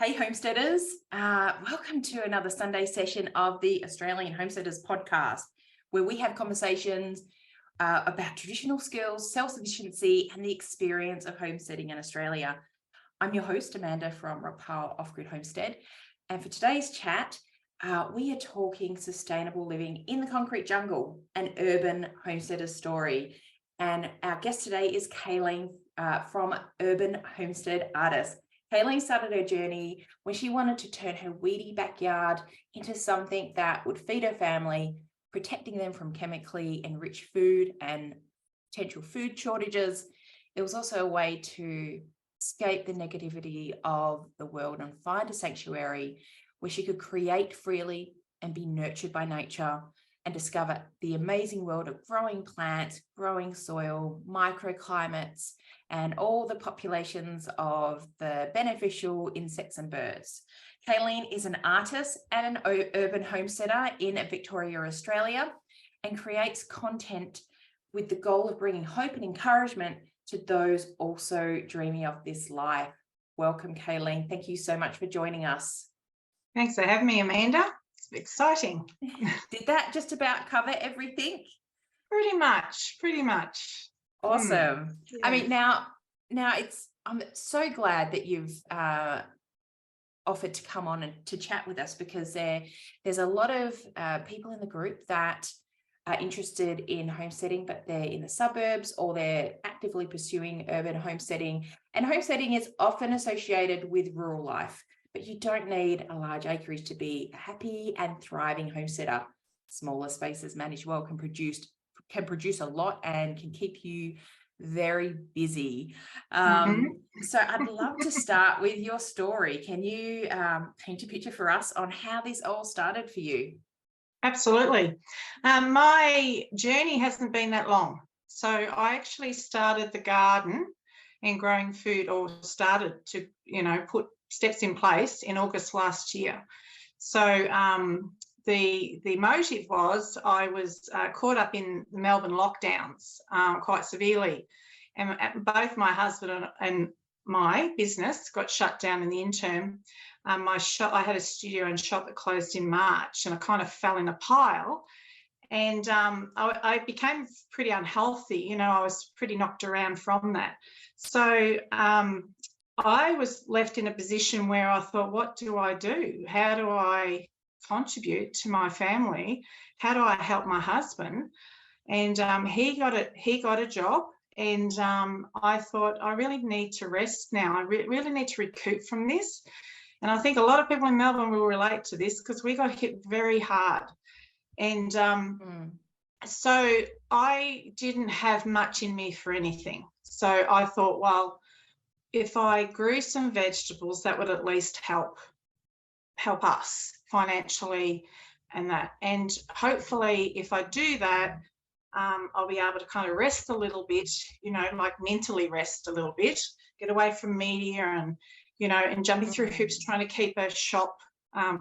Hey homesteaders, welcome to another Sunday session of the Australian Homesteaders podcast, where we have conversations about traditional skills, self-sufficiency, and the experience of homesteading in Australia. I'm your host, Amanda from Rapal Off-Grid Homestead, and for today's chat, we are talking sustainable living in the concrete jungle, an urban homesteader story. And our guest today is Kayleen from Urban Homestead Artist. Kayleen started her journey when she wanted to turn her weedy backyard into something that would feed her family, protecting them from chemically enriched food and potential food shortages. It was also a way to escape the negativity of the world and find a sanctuary where she could create freely and be nurtured by nature and discover the amazing world of growing plants, growing soil, microclimates, and all the populations of the beneficial insects and birds. Kayleen is an artist and an urban homesteader in Victoria, Australia, and creates content with the goal of bringing hope and encouragement to those also dreaming of this life. Welcome, Kayleen. Thank you so much for joining us. Thanks for having me, Amanda. It's exciting. Did that just about cover everything? Pretty much. Awesome. Yeah. I mean, now I'm so glad that you've offered to come on and to chat with us, because there's a lot of people in the group that are interested in homesteading, but they're in the suburbs or they're actively pursuing urban homesteading. And homesteading is often associated with rural life, but you don't need a large acreage to be a happy and thriving homesteader. Smaller spaces managed well can produce a lot and can keep you very busy. So I'd love to start with your story. Can you paint a picture for us on how this all started for you? Absolutely. My journey hasn't been that long. So I actually started the garden and growing food, or started to, put steps in place in August last year. So the motive was I was caught up in the Melbourne lockdowns quite severely, and both my husband and my business got shut down in the interim. My shop, I had a studio and shop that closed in March, and I kind of fell in a pile, and I became pretty unhealthy. I was pretty knocked around from that. So I was left in a position where I thought, what do I do? How do I contribute to my family? How do I help my husband? And he got a job, and I thought, I really need to rest now. I really need to recoup from this. And I think a lot of people in Melbourne will relate to this, because we got hit very hard. And so I didn't have much in me for anything. So I thought, well, if I grew some vegetables, that would at least help us financially, and that. And hopefully if I do that, I'll be able to kind of rest a little bit, like mentally rest a little bit, get away from media and, and jumping through hoops, trying to keep a shop,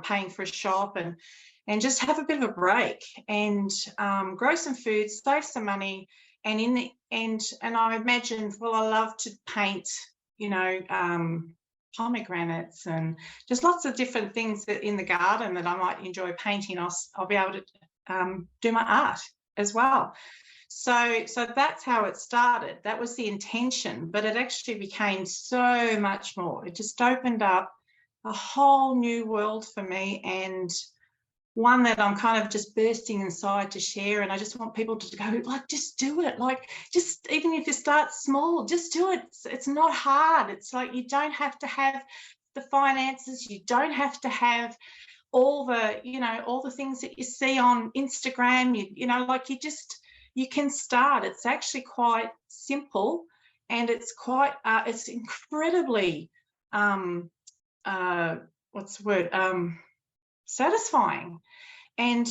paying for a shop, and just have a bit of a break and grow some food, save some money. And in the end, and I imagined, well, I love to paint, pomegranates and just lots of different things that in the garden that I might enjoy painting. I'll be able to do my art as well. So that's how it started. That was the intention, but it actually became so much more. It just opened up a whole new world for me, and one that I'm kind of just bursting inside to share. And I just want people to go, like, just do it. Like, just, even if you start small, just do it. It's not hard. It's like, you don't have to have the finances. You don't have to have all the things that you see on Instagram. You can start. It's actually quite simple, and it's quite, it's incredibly, satisfying and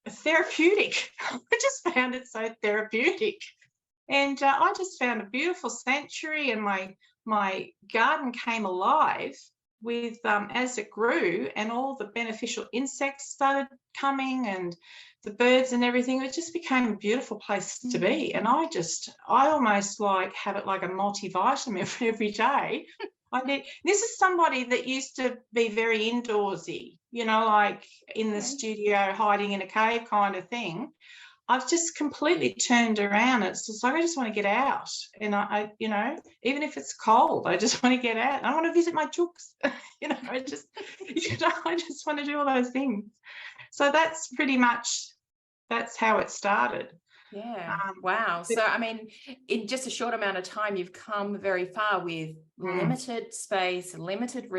therapeutic. I just found it so therapeutic, and I just found a beautiful sanctuary, and my garden came alive with as it grew, and all the beneficial insects started coming, and the birds and everything. It just became a beautiful place to be. And I almost like have it like a multivitamin every day. This is somebody that used to be very indoorsy, like in the studio, hiding in a cave kind of thing. I've just completely turned around. It's just like, I just want to get out. And I even if it's cold, I just want to get out. I want to visit my chooks. I just want to do all those things. So that's pretty much, that's how it started. Yeah. Wow. So, I mean, in just a short amount of time, you've come very far with limited space, limited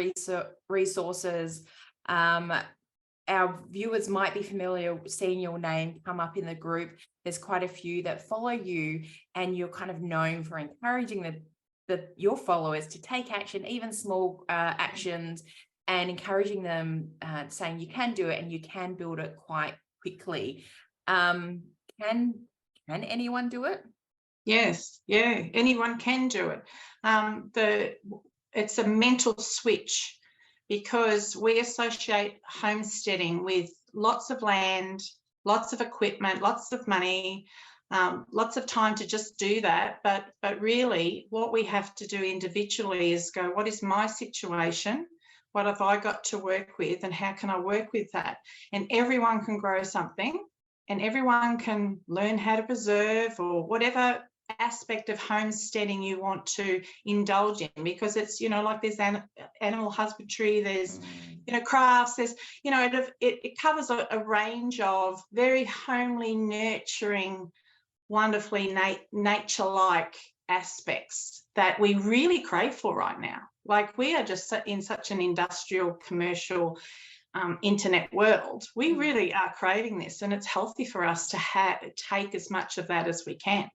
resources. Our viewers might be familiar with seeing your name come up in the group. There's quite a few that follow you, and you're kind of known for encouraging your followers to take action, even small actions, and encouraging them, saying you can do it and you can build it quite quickly. Can anyone do it? Yes, yeah, anyone can do it. It's a mental switch, because we associate homesteading with lots of land, lots of equipment, lots of money, lots of time to just do that. But really what we have to do individually is go, what is my situation? What have I got to work with, and how can I work with that? And everyone can grow something, and everyone can learn how to preserve, or whatever aspect of homesteading you want to indulge in, because it's like there's animal husbandry, there's crafts, there's it covers a range of very homely, nurturing, wonderfully nature-like aspects that we really crave for right now. Like, we are just in such an industrial, commercial, internet world. We really are craving this, and it's healthy for us to take as much of that as we can.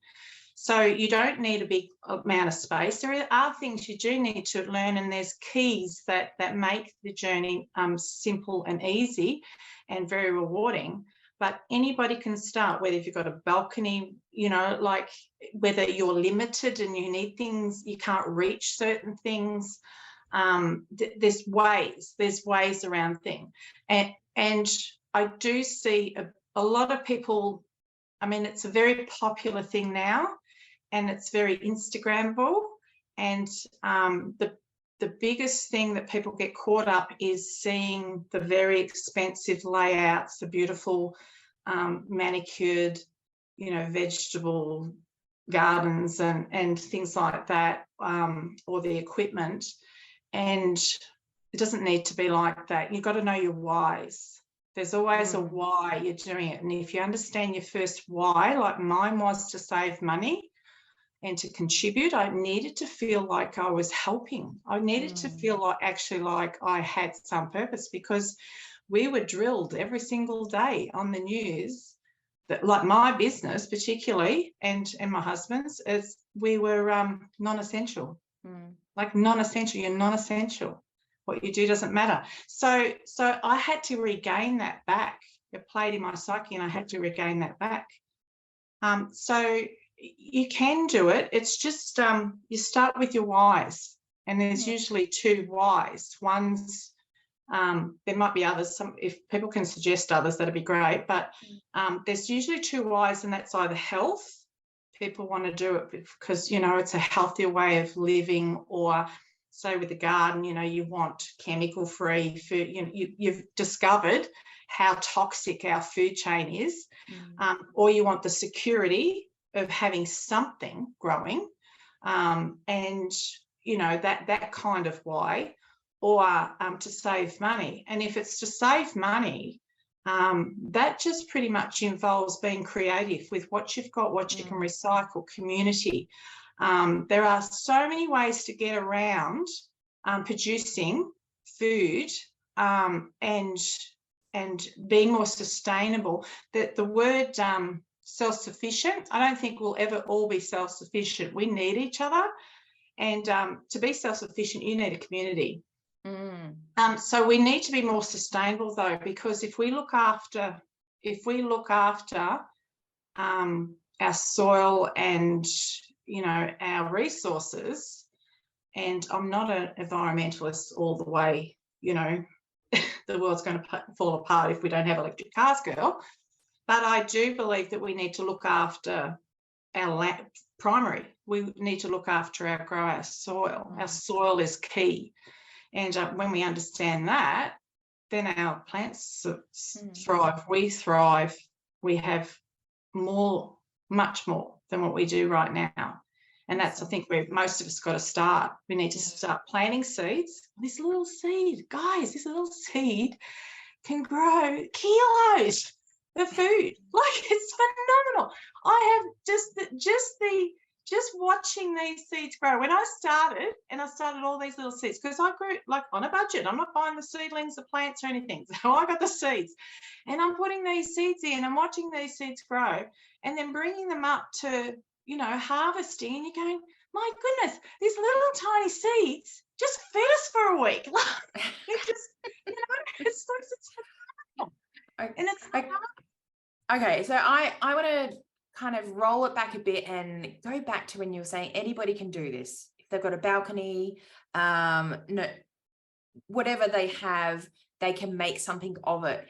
So you don't need a big amount of space. There are things you do need to learn, and there's keys that make the journey simple and easy and very rewarding. But anybody can start, whether if you've got a balcony, like whether you're limited and you need things, you can't reach certain things. There's ways around things. And I do see a lot of people, I mean, it's a very popular thing now, and it's very Instagrammable. And the biggest thing that people get caught up is seeing the very expensive layouts, the beautiful manicured, vegetable gardens and things like that, or the equipment. And it doesn't need to be like that. You've got to know your whys. There's always a why you're doing it. And if you understand your first why, like mine was to save money and to contribute, I needed to feel like I was helping. I needed to feel like I had some purpose, because we were drilled every single day on the news that, like my business particularly, and my husband's, is we were non-essential. Like non-essential, you're non-essential. What you do doesn't matter. So I had to regain that back. It played in my psyche, and I had to regain that back. So you can do it. It's just you start with your whys, and there's usually two whys. One's there might be others. If people can suggest others, that'd be great. But there's usually two whys, and that's either health. People want to do it because it's a healthier way of living, or so with the garden, you want chemical-free food. You've discovered how toxic our food chain is, or you want the security of having something growing, and that kind of why, or to save money. And if it's to save money, that just pretty much involves being creative with what you've got, what you can recycle, community. There are so many ways to get around producing food and being more sustainable. That the word self-sufficient, I don't think we'll ever all be self-sufficient. We need each other, and to be self-sufficient, you need a community. So we need to be more sustainable, though, because if we look after our soil and our resources, and I'm not an environmentalist all the way, the world's going to fall apart if we don't have electric cars, girl. But I do believe that we need to look after our land, primary, we need to look after our soil. Our soil is key. And when we understand that, then our plants thrive, we thrive, we have more, much more than what we do right now. And that's, I think, where most of us got to start. We need to start planting seeds. This little seed, guys, this little seed can grow kilos of food. Like, it's phenomenal. I have just watching these seeds grow. When I started all these little seeds, because I grew like on a budget. I'm not buying the seedlings, the plants or anything. So I got the seeds and I'm putting these seeds in and watching these seeds grow and then bringing them up to, you know, harvesting, and you're going, my goodness, these little tiny seeds just fed us for a week. It just, you know, it's and it's like, okay, so I want to kind of roll it back a bit and go back to when you were saying anybody can do this. If they've got a balcony, no, whatever they have, they can make something of it.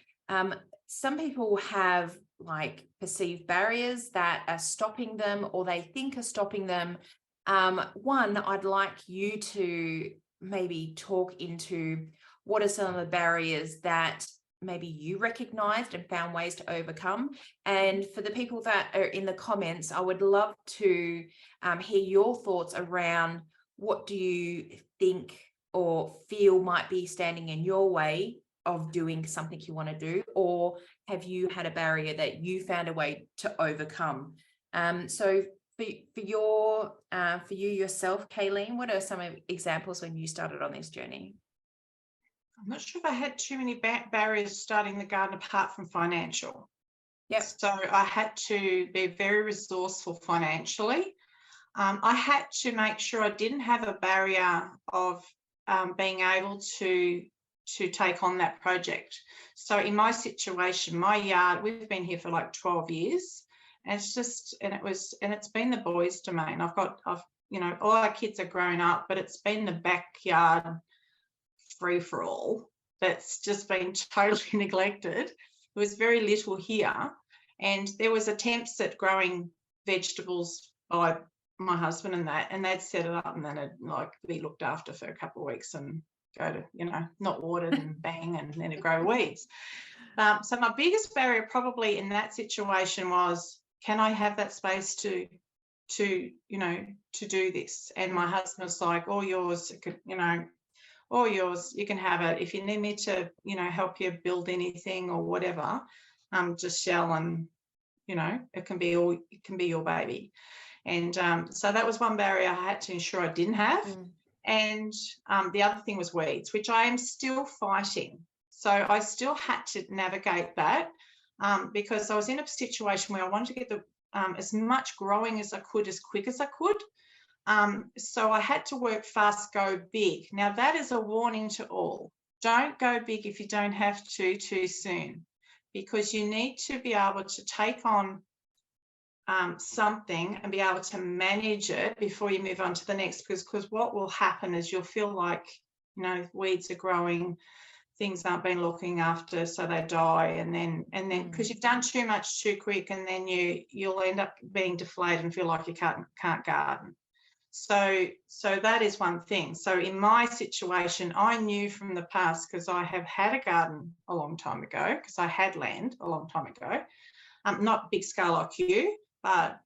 Some people have like perceived barriers that are stopping them, or they think are stopping them. One, I'd like you to maybe talk into what are some of the barriers that maybe you recognized and found ways to overcome. And for the people that are in the comments, I would love to hear your thoughts around what do you think or feel might be standing in your way of doing something you want to do, or have you had a barrier that you found a way to overcome? So for you yourself, Kayleen, what are some examples when you started on this journey? I'm not sure if I had too many barriers starting the garden apart from financial. Yep. So I had to be very resourceful financially. I had to make sure I didn't have a barrier of being able to take on that project. So in my situation, my yard, we've been here for like 12 years, and it's been the boys' domain. I've you know, all our kids are grown up, but it's been the backyard free for all that's just been totally neglected. There was very little here, and there was attempts at growing vegetables by my husband and they'd set it up and then it'd like be looked after for a couple of weeks and go to, you know, not watered and bang, and then it'd grow weeds. So my biggest barrier probably in that situation was, can I have that space to you know, to do this? And my husband was like, all yours, you know, all yours, you can have it. If you need me to, you know, help you build anything or whatever, just yell, and, you know, it can be your baby. And so that was one barrier I had to ensure I didn't have. And the other thing was weeds, which I am still fighting. So I still had to navigate that because I was in a situation where I wanted to get the as much growing as I could, as quick as I could. So I had to work fast, go big. Now that is a warning to all. Don't go big if you don't have to too soon, because you need to be able to take on something and be able to manage it before you move on to the next, because what will happen is you'll feel like, you know, weeds are growing, things aren't being looking after, so they die, and then because you've done too much too quick, and then you'll end up being deflated and feel like you can't garden. So that is one thing. So in my situation, I knew from the past, because I have had a garden a long time ago, because I had land a long time ago, not big scale like you, but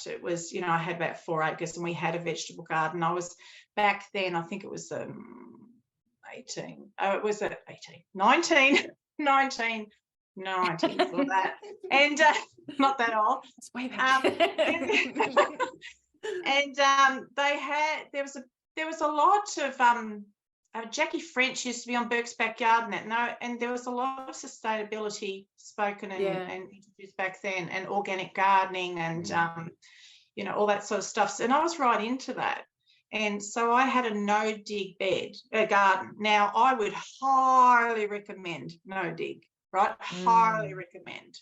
it was, you know, I had about 4 acres and we had a vegetable garden. I was back then, I think it was 1990 for that, and not that old. It's way back. And there was a lot of Jackie French used to be on Burke's Backyard Net, and there was a lot of sustainability spoken and introduced back then, and organic gardening and you know, all that sort of stuff. And I was right into that. And so I had a no dig garden. Now I would highly recommend no dig, right? Highly recommend.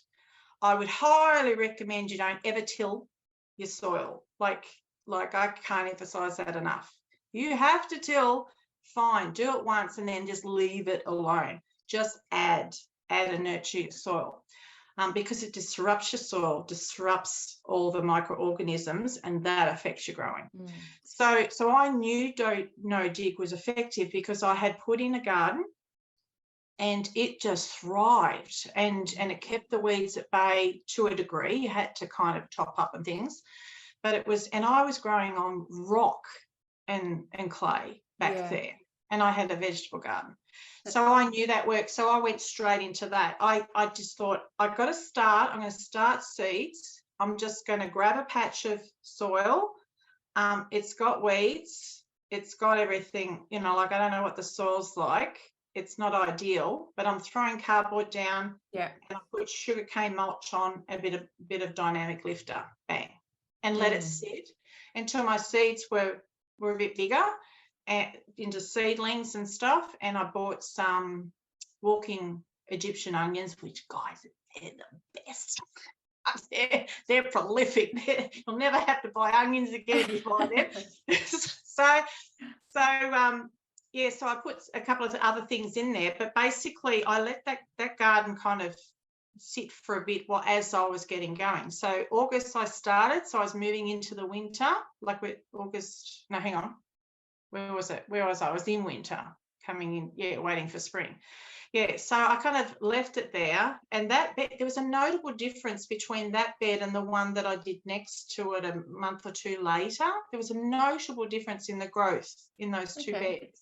I would highly recommend you don't ever till your soil. Like I can't emphasize that enough. You have to till, fine, do it once and then just leave it alone. Just add and nurture your soil. because it disrupts your soil, disrupts all the microorganisms, and that affects your growing. So I knew No Dig was effective because I had put in a garden and it just thrived, and it kept the weeds at bay to a degree. You had to kind of top up and things, but it was, and I was growing on rock and clay back there, and I had a vegetable garden. So I knew that worked. So I went straight into that. I just thought, I'm going to start seeds. I'm just going to grab a patch of soil. It's got weeds. It's got everything, you know, like I don't know what the soil's like. It's not ideal, but I'm throwing cardboard down. And I put sugarcane mulch on, a bit of dynamic lifter, bang, and let it sit until my seeds were a bit bigger, and into seedlings and stuff. And I bought some walking Egyptian onions, which, guys, they're the best. They're prolific. You'll never have to buy onions again if you buy them. So I put a couple of other things in there, but basically I let that garden kind of sit for a bit as I was getting going. So August I started, so I was moving into the winter, like with August, no, hang on. Where was it? Where was I? I was in winter, coming in, waiting for spring. So I kind of left it there, and that bed, there was a notable difference between that bed and the one that I did next to it a month or two later. There was a notable difference in the growth in those two beds.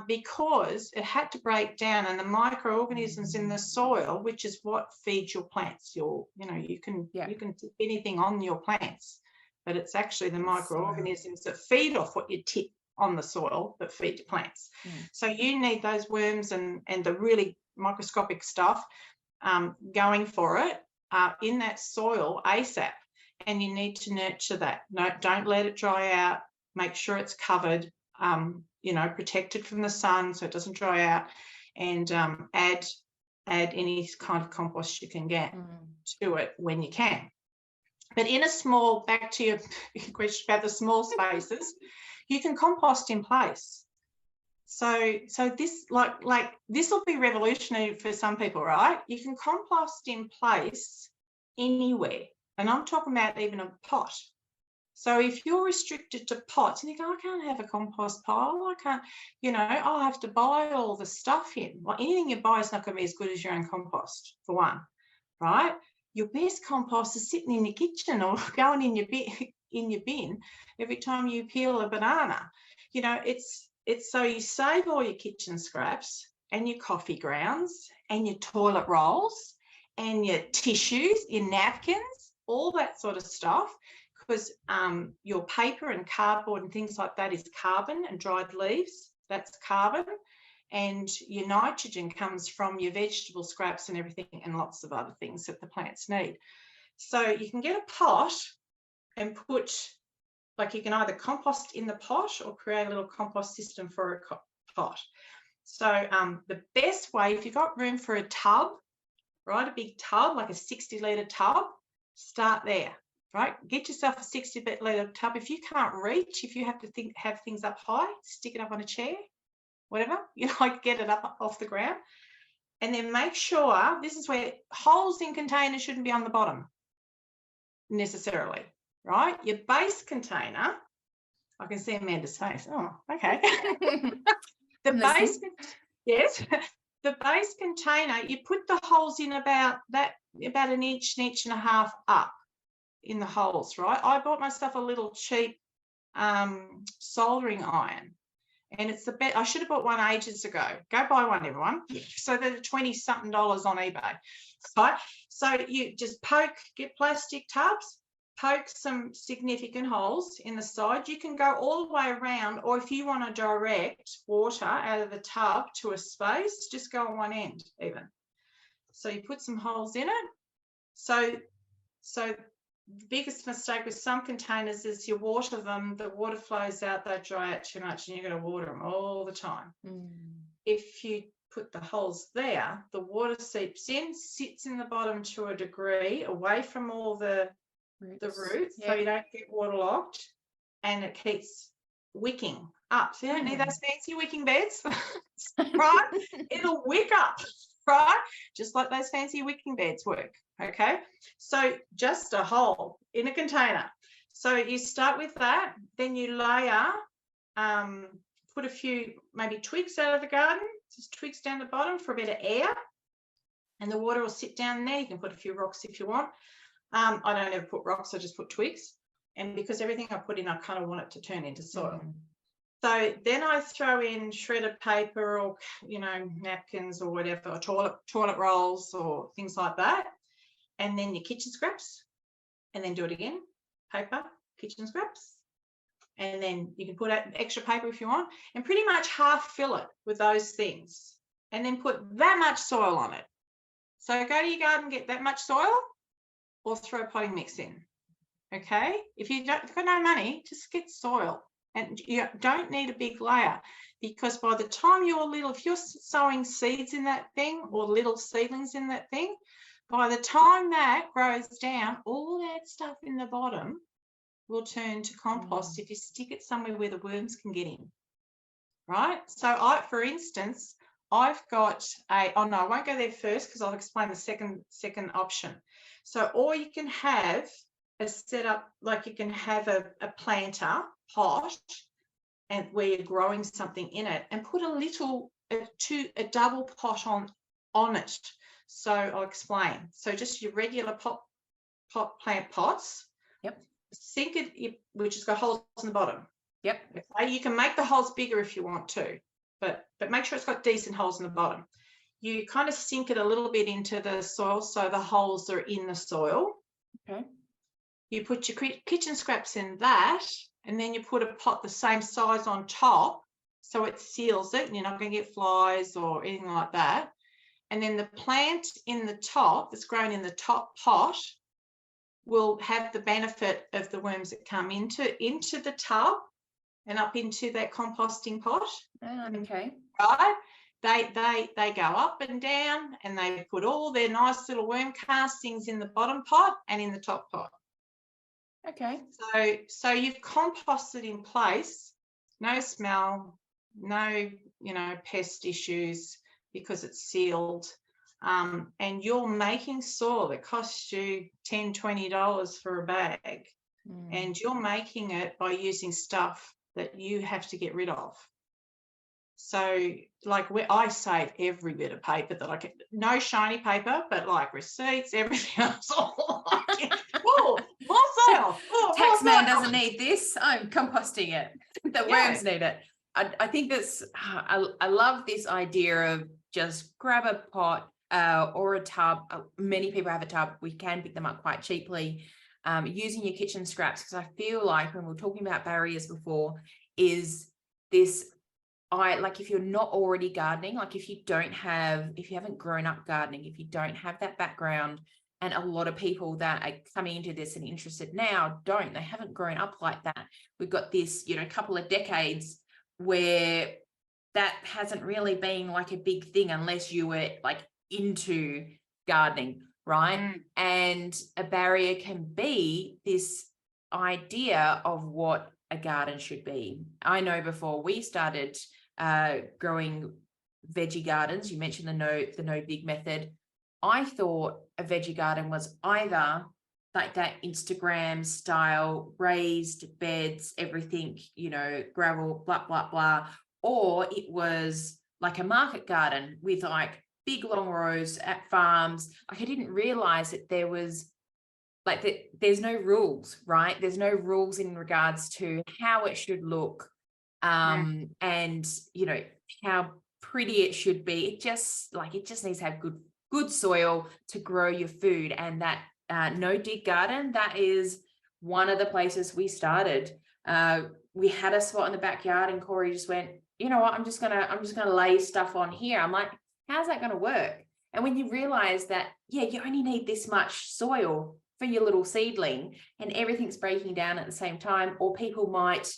Because it had to break down, and the microorganisms in the soil, which is what feeds your plants. You can tip anything on your plants, but it's actually the microorganisms that feed off what you tip on the soil that feed your plants. So you need those worms and the really microscopic stuff going for it in that soil ASAP, and you need to nurture that. No, don't let it dry out. Make sure it's covered. Protected from the sun so it doesn't dry out, and add any kind of compost you can get to it when you can. But in a small, back to your question about the small spaces, you can compost in place. So this like this will be revolutionary for some people, right? You can compost in place anywhere, and I'm talking about even a pot. So if you're restricted to pots and you go, I can't have a compost pile, I can't, I'll have to buy all the stuff in. Well, anything you buy is not going to be as good as your own compost, for one, right? Your best compost is sitting in your kitchen or going in your bin every time you peel a banana. It's so you save all your kitchen scraps and your coffee grounds and your toilet rolls and your tissues, your napkins, all that sort of stuff. Because your paper and cardboard and things like that is carbon, and dried leaves, that's carbon. And your nitrogen comes from your vegetable scraps and everything, and lots of other things that the plants need. So you can get a pot and put, like, you can either compost in the pot or create a little compost system for a pot. So the best way, if you've got room for a tub, right, a big tub, like a 60-litre tub, start there. Right, get yourself a 60-litre tub. If you can't reach, if you have to have things up high, stick it up on a chair, whatever, get it up off the ground. And then make sure, this is where holes in containers shouldn't be on the bottom necessarily, right? Your base container, I can see Amanda's face. Oh, okay. The base container, you put the holes in about an inch and a half up in the holes, right? I bought myself a little cheap soldering iron, and it's the best. I should have bought one ages ago. Go buy one, everyone. So they're $20-something on eBay, right? So you just get plastic tubs, poke some significant holes in the side. You can go all the way around, or if you want to direct water out of the tub to a space, just go on one end even. So you put some holes in it. So the biggest mistake with some containers is you water them, the water flows out, they dry out too much, and you're going to water them all the time. If you put the holes there, the water seeps in, sits in the bottom to a degree, away from all the roots, so you don't get waterlogged, and it keeps wicking up. So you don't need those fancy wicking beds, right? It'll wick up. right? Just like those fancy wicking beds work, okay? So just a hole in a container. So you start with that, then you layer, put a few maybe twigs out of the garden, just twigs down the bottom for a bit of air, and the water will sit down there. You can put a few rocks if you want. I don't ever put rocks, I just put twigs. And because everything I put in, I kind of want it to turn into soil. Mm-hmm. So then I throw in shredded paper or, you know, napkins or whatever, or toilet rolls or things like that. And then your kitchen scraps, and then do it again. Paper, kitchen scraps. And then you can put out extra paper if you want, and pretty much half fill it with those things. And then put that much soil on it. So go to your garden, get that much soil, or throw a potting mix in. Okay? If you've got no money, just get soil. And you don't need a big layer, because by the time if you're sowing seeds in that thing or little seedlings in that thing, by the time that grows down, all that stuff in the bottom will turn to compost if you stick it somewhere where the worms can get in, right? So for instance, I've got I won't go there first because I'll explain the second option. So, or you can have a setup, like you can have a planter pot and where you're growing something in it, and put a double pot on it. So I'll explain. So just your regular plant pots. Yep. Sink it, which has got holes in the bottom. Yep. Okay. You can make the holes bigger if you want to, but make sure it's got decent holes in the bottom. You kind of sink it a little bit into the soil so the holes are in the soil. Okay. You put your kitchen scraps in that, and then you put a pot the same size on top so it seals it and you're not going to get flies or anything like that. And then the plant in the top that's grown in the top pot will have the benefit of the worms that come into the tub and up into that composting pot. Okay. Right? They go up and down, and they put all their nice little worm castings in the bottom pot and in the top pot. Okay. So you've composted in place, no smell, no, pest issues because it's sealed. And you're making soil that costs you $10, $20 for a bag. And you're making it by using stuff that you have to get rid of. So like I save every bit of paper that I can, no shiny paper, but like receipts, everything else. Oh, more soil. Taxman doesn't need this. I'm composting it. The worms need it. I think I love this idea of just grab a pot or a tub. Many people have a tub. We can pick them up quite cheaply. Using your kitchen scraps, because I feel like when we were talking about barriers before, is this, like if you're not already gardening, like if you haven't grown up gardening, if you don't have that background, and a lot of people that are coming into this and interested now they haven't grown up like that. We've got this, couple of decades where that hasn't really been like a big thing unless you were like into gardening, right? And a barrier can be this idea of what a garden should be. I know before we started growing veggie gardens, you mentioned the no dig method. I thought a veggie garden was either like that Instagram style, raised beds, everything, gravel, blah, blah, blah. Or it was like a market garden with like big long rows at farms. Like I didn't realize that there was there's no rules, right? There's no rules in regards to how it should look, and how pretty it should be. It just needs to have good soil to grow your food. And that no dig garden, that is one of the places we started. We had a spot in the backyard, and Corey just went, you know what, I'm just gonna lay stuff on here. I'm like, how's that gonna work? And when you realize that, you only need this much soil for your little seedling, and everything's breaking down at the same time, or people might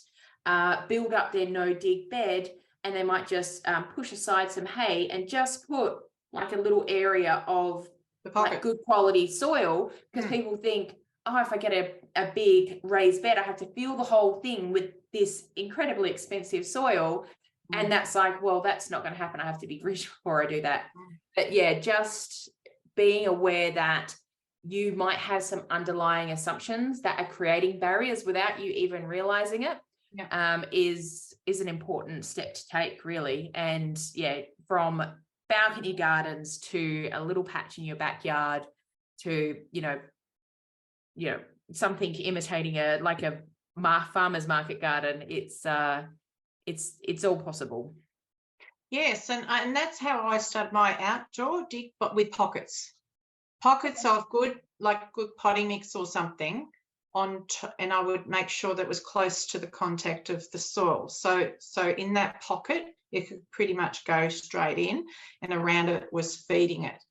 build up their no dig bed, and they might just push aside some hay and just put like a little area of like good quality soil, because people think, oh, if I get a big raised bed, I have to fill the whole thing with this incredibly expensive soil. And that's like, well, that's not going to happen. I have to be rich before I do that. Mm. But yeah, just being aware that you might have some underlying assumptions that are creating barriers without you even realizing it, is an important step to take, really. And yeah, from balcony gardens to a little patch in your backyard to, something imitating a farmer's market garden. It's all possible. Yes, and that's how I started my outdoor dig, but with pockets of good potting mix or something and I would make sure that was close to the contact of the soil. So in that pocket, it could pretty much go straight in, and around it was feeding it.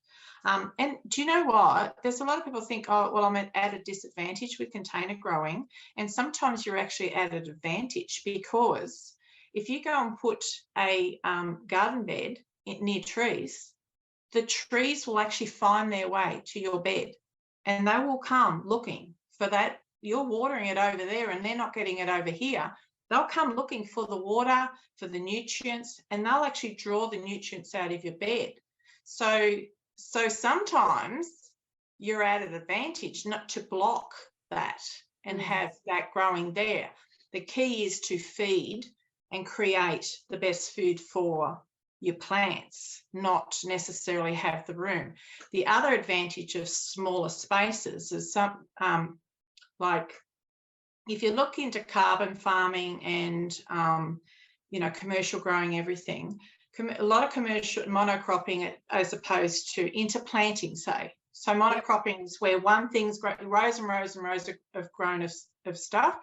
And do you know what? There's a lot of people think, oh, well, I'm at a disadvantage with container growing, and sometimes you're actually at an advantage, because if you go and put a garden bed near trees, the trees will actually find their way to your bed, and they will come looking for that. You're watering it over there and they're not getting it over here. They'll come looking for the water, for the nutrients, and they'll actually draw the nutrients out of your bed. So sometimes you're at an advantage not to block that and have that growing there. The key is to feed and create the best food for your plants, not necessarily have the room. The other advantage of smaller spaces is like if you look into carbon farming and commercial growing everything, a lot of commercial monocropping as opposed to interplanting, say. So monocropping is where one thing's grown, rows and rows and rows of grown of stuff,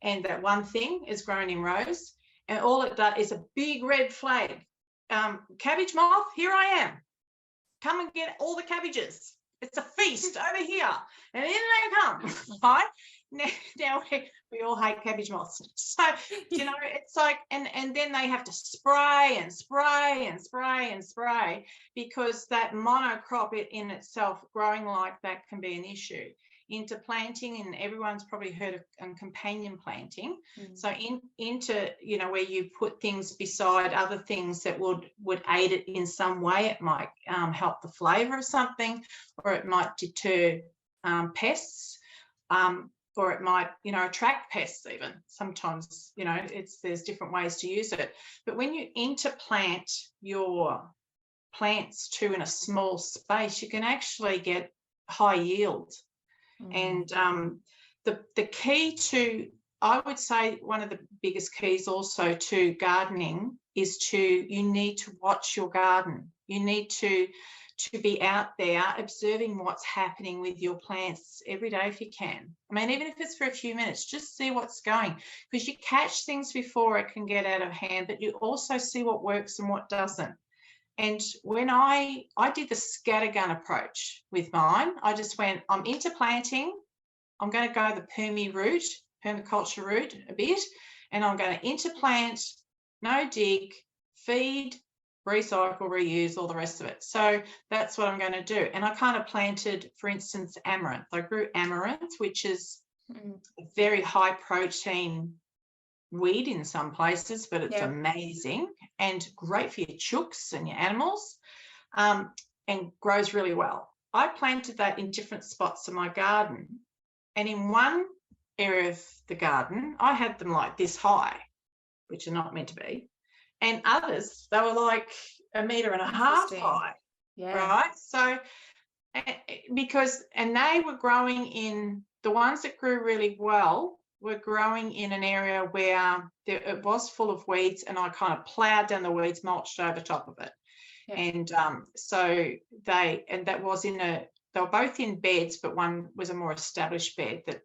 and that one thing is grown in rows, and all it does is a big red flag. Cabbage moth, here I am. Come and get all the cabbages. It's a feast over here. And in they come, right? Now we all hate cabbage moths. So, it's like, and then they have to spray and spray and spray and spray, because that monocrop in itself growing like that can be an issue. Interplanting, and everyone's probably heard of companion planting. So into where you put things beside other things that would aid it in some way. It might help the flavour of something, or it might deter pests, or it might attract pests even. Sometimes there's different ways to use it. But when you interplant your plants in a small space, you can actually get high yield. And the key to, I would say, one of the biggest keys also to gardening is you need to watch your garden. You need to be out there observing what's happening with your plants every day if you can. I mean, even if it's for a few minutes, just see what's going, because you catch things before it can get out of hand, but you also see what works and what doesn't. And when I did the scattergun approach with mine, I just went, I'm interplanting, I'm going to go the permaculture route a bit, and I'm going to interplant, no dig, feed, recycle, reuse, all the rest of it. So that's what I'm going to do. And I kind of planted, for instance, amaranth. I grew amaranth, which is a very high protein weed in some places, but it's amazing and great for your chooks and your animals, and grows really well. I planted that in different spots of my garden, and in one area of the garden I had them like this high, which are not meant to be, and others they were like 1.5 meters high. Right? So and they were growing in, the ones that grew really well were growing in an area where it was full of weeds, and I kind of ploughed down the weeds, mulched over top of it. And so that was they were both in beds, but one was a more established bed that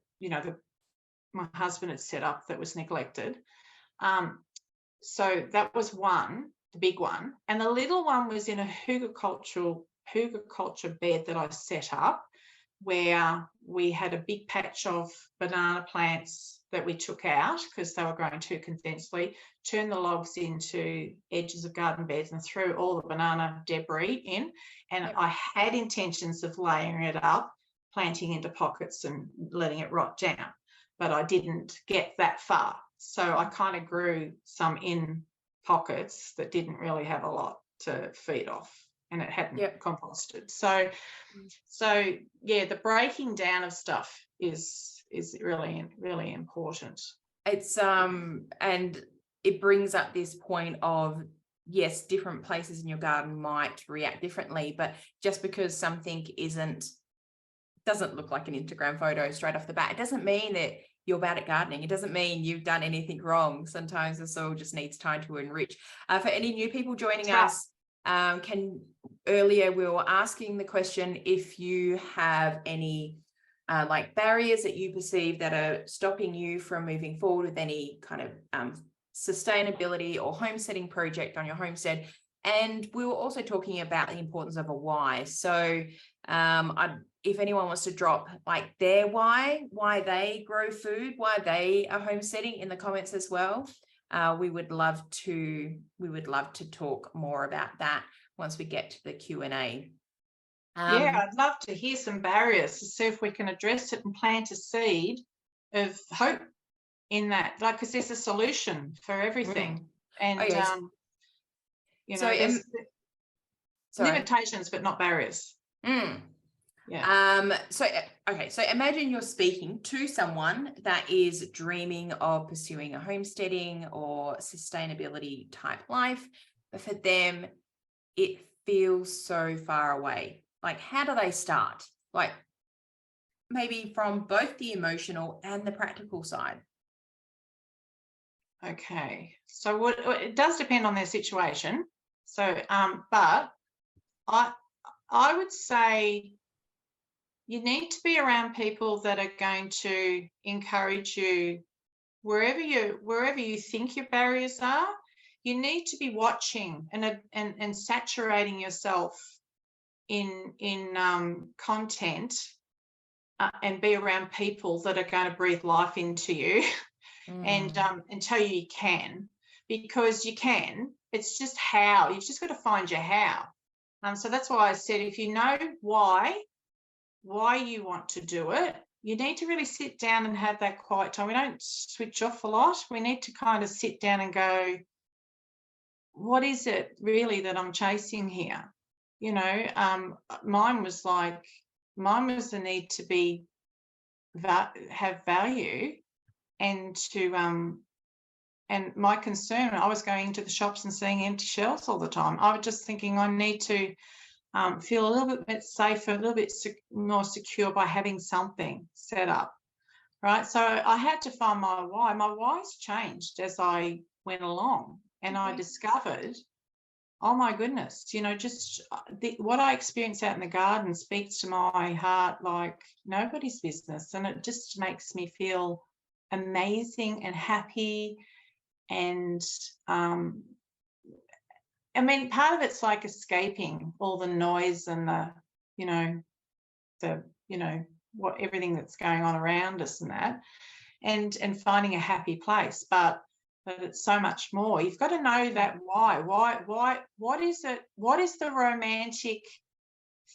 my husband had set up that was neglected. So that was one, the big one, and the little one was in a hugelkultur bed that I set up, where we had a big patch of banana plants that we took out because they were growing too conventionally, turned the logs into edges of garden beds and threw all the banana debris in. And I had intentions of layering it up, planting into pockets and letting it rot down, but I didn't get that far. So I kind of grew some in pockets that didn't really have a lot to feed off, and it hadn't composted. So yeah, the breaking down of stuff is really, really important. It's and it brings up this point of, yes, different places in your garden might react differently, but just because something doesn't look like an Instagram photo straight off the bat, it doesn't mean that you're bad at gardening. It doesn't mean you've done anything wrong. Sometimes the soil just needs time to enrich. For any new people joining us, earlier we were asking the question if you have any like barriers that you perceive that are stopping you from moving forward with any kind of sustainability or homesteading project on your homestead. And we were also talking about the importance of a why. So if anyone wants to drop like their why they grow food, why they are homesteading in the comments as well, we would love to talk more about that once we get to the Q&A. Yeah, I'd love to hear some barriers to see if we can address it and plant a seed of hope in that, like, because there's a solution for everything. And you know, there's limitations but not barriers. Yeah. So imagine you're speaking to someone that is dreaming of pursuing a homesteading or sustainability type life, but for them it feels so far away. Like, how do they start? Like, maybe from both the emotional and the practical side. Okay, so it does depend on their situation. So but I would say you need to be around people that are going to encourage you wherever you think your barriers are. You need to be watching and saturating yourself in content and be around people that are going to breathe life into you and tell you can, because you can. It's just how. You've just got to find your how. So that's why I said, if you know why you want to do it, you need to really sit down and have that quiet time. We don't switch off a lot. We need to kind of sit down and go, what is it really that I'm chasing here? You know, mine was the need to have value, and to and my concern, I was going into the shops and seeing empty shelves all the time. I was just thinking I need to feel a little bit safer, a little bit more secure by having something set up, right? So I had to find my why. My why's changed as I went along, and I discovered, oh my goodness, you know, just what I experience out in the garden speaks to my heart like nobody's business, and it just makes me feel amazing and happy. And I mean, part of it's like escaping all the noise and what everything that's going on around us and that, and finding a happy place. But it's so much more. You've got to know that why. What is it? What is the romantic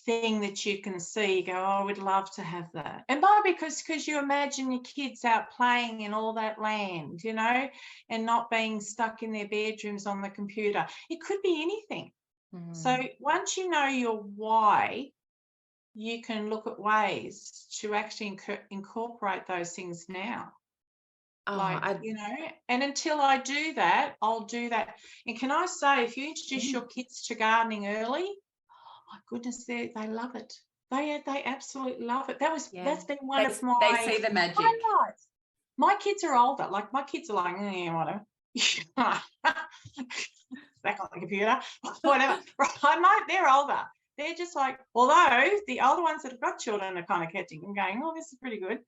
thing that you can see? You go, oh, I would love to have that. And because you imagine your kids out playing in all that land, you know, and not being stuck in their bedrooms on the computer. It could be anything. So once you know your why, you can look at ways to actually incorporate those things now. You know, and until I do that, I'll do that. And can I say, if you introduce your kids to gardening early, oh my goodness, they love it. They absolutely love it. That's been one of my they see the magic highlights. My kids are older. Like, my kids are like, whatever. Back on the computer, whatever. Right, they're older. They're just like, although the older ones that have got children are kind of catching and going, oh, this is pretty good,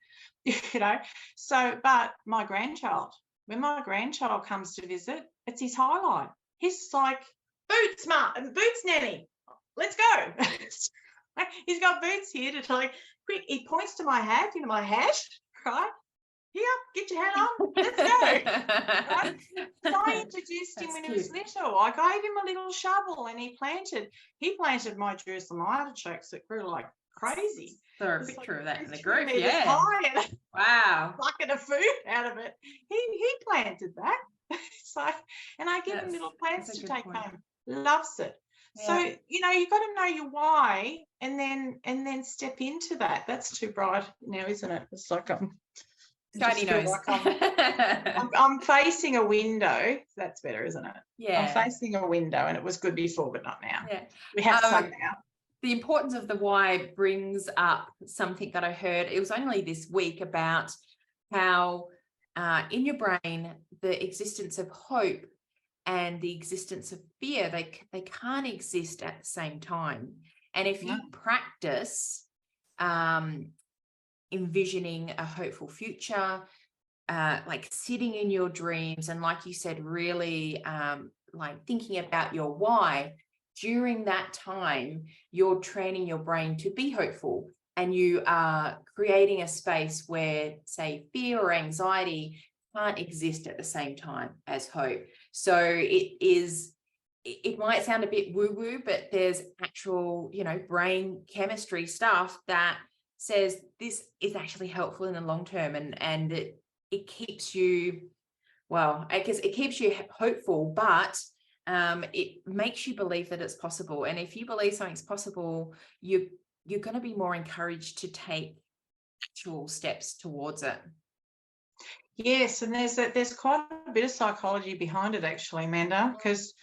you know. So, but my grandchild, when my grandchild comes to visit, it's his highlight. He's like, boots, nanny, let's go. He's got boots here to like, quick. He points to my hat, right? Here, get your hat on, let's go. Right? So I introduced him when he was little. I gave him a little shovel and he planted my Jerusalem artichokes that grew like crazy. Saw a picture of that in the group, yeah. Wow. Bucket of food out of it. He planted that. It's like, and I give him little plants that's a to good take point. home. Loves it. So, Yeah. you've got to know your why and then step into that. That's too bright now, isn't it? It's like I Shiny just feel nose. like I'm facing a window. That's better, isn't it? Yeah. I'm facing a window, and it was good before, but not now. Yeah. We have sun now. The importance of the why brings up something that I heard. It was only this week about how in your brain, the existence of hope and the existence of fear, they can't exist at the same time. And if you practice envisioning a hopeful future, like sitting in your dreams, and like you said, really like thinking about your why, during that time, you're training your brain to be hopeful, and you are creating a space where, say, fear or anxiety can't exist at the same time as hope. So it might sound a bit woo-woo, but there's actual, brain chemistry stuff that says this is actually helpful in the long term, and it keeps you, well, I guess it keeps you hopeful, but it makes you believe that it's possible. And if you believe something's possible, you're going to be more encouraged to take actual steps towards it. Yes, and there's quite a bit of psychology behind it, actually, Amanda, because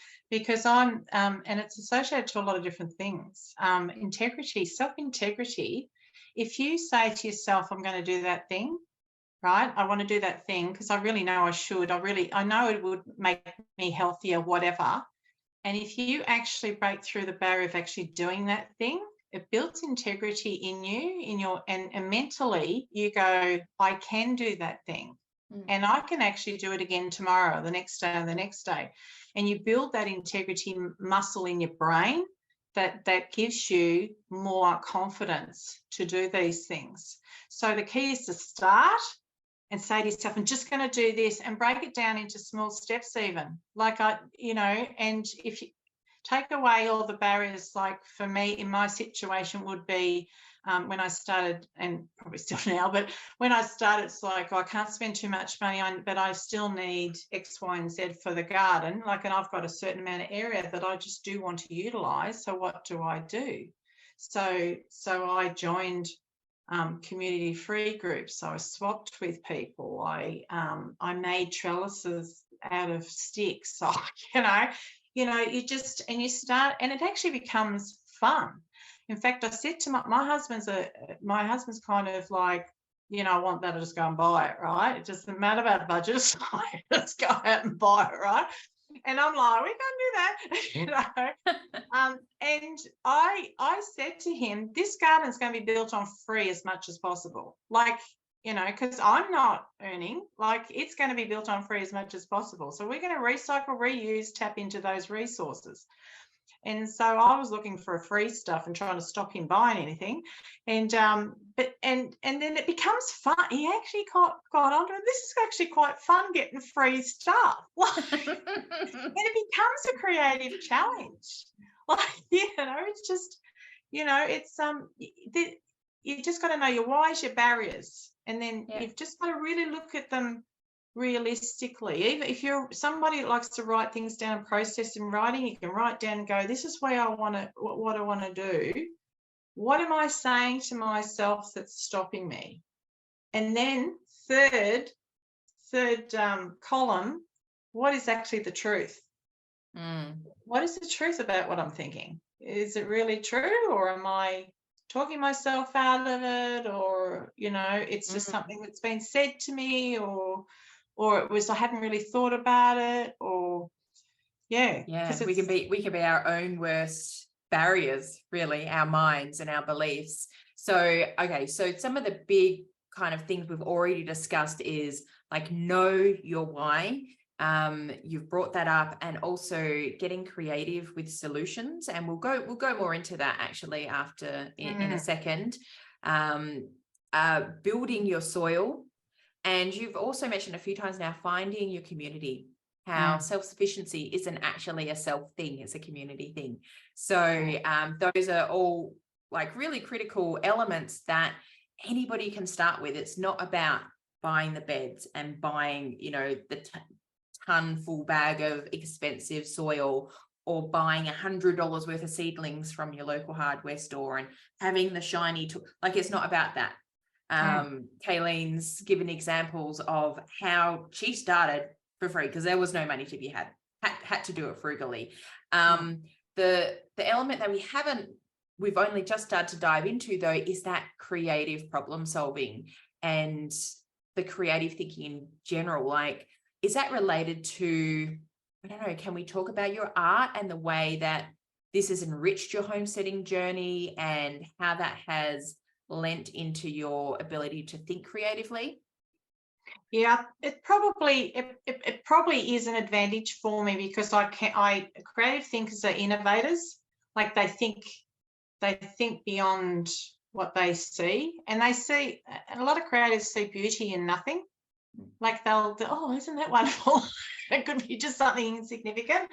I'm and it's associated to a lot of different things. Integrity, self-integrity. If you say to yourself, I'm going to do that thing, right? I want to do that thing because I really know I should. I know it would make me healthier, whatever. And if you actually break through the barrier of actually doing that thing, it builds integrity in you, and mentally you go, I can do that thing. And I can actually do it again tomorrow, the next day, and the next day. And you build that integrity muscle in your brain that gives you more confidence to do these things. So the key is to start and say to yourself, I'm just going to do this, and break it down into small steps even. Like and if you take away all the barriers, like for me in my situation would be when I started, and probably still now, but when I started, it's like, I can't spend too much money on, but I still need X, Y, and Z for the garden. Like, and I've got a certain amount of area that I just do want to utilize. So what do I do? So I joined community free groups. So I swapped with people. I made trellises out of sticks. So, you start, and it actually becomes fun. In fact, I said to my husband's kind of like, I want that, I'll just go and buy it, right? It doesn't matter about budgets. I just go out and buy it, right? And I'm like, we can do that, and I said to him, this garden's going to be built on free as much as possible. Like, because I'm not earning, like, it's going to be built on free as much as possible. So we're going to recycle, reuse, tap into those resources. And so I was looking for free stuff and trying to stop him buying anything. And then it becomes fun. He actually got onto it. This is actually quite fun, getting free stuff. And it becomes a creative challenge. Like, it's just, it's you just got to know your whys, your barriers, and then you've just got to really look at them realistically. Even if you're somebody that likes to write things down and process in writing, you can write down and go, this is where I want to, what I want to do. What am I saying to myself that's stopping me? And then third column, what is actually the truth? What is the truth about what I'm thinking? Is it really true, or am I talking myself out of it? Or, it's just something that's been said to me, or it was, I hadn't really thought about it, or we can be our own worst barriers, really, our minds and our beliefs. So some of the big kind of things we've already discussed is like, know your why. You've brought that up, and also getting creative with solutions, and we'll go more into that actually after in a second. Building your soil. And you've also mentioned a few times now, finding your community, how self-sufficiency isn't actually a self thing, it's a community thing. So those are all like really critical elements that anybody can start with. It's not about buying the beds and buying, the ton full bag of expensive soil, or buying $100 worth of seedlings from your local hardware store and having the shiny like, it's not about that. Kayleen's given examples of how she started for free because there was no money to be had to do it frugally. The element that we've only just started to dive into, though, is that creative problem solving and the creative thinking in general. Like, is that related to, I don't know, can we talk about your art and the way that this has enriched your homesteading journey and how that has lent into your ability to think creatively? Yeah, it probably is an advantage for me because creative thinkers are innovators. Like, they think beyond what they see, and a lot of creatives see beauty in nothing. Like, oh, isn't that wonderful? It could be just something insignificant.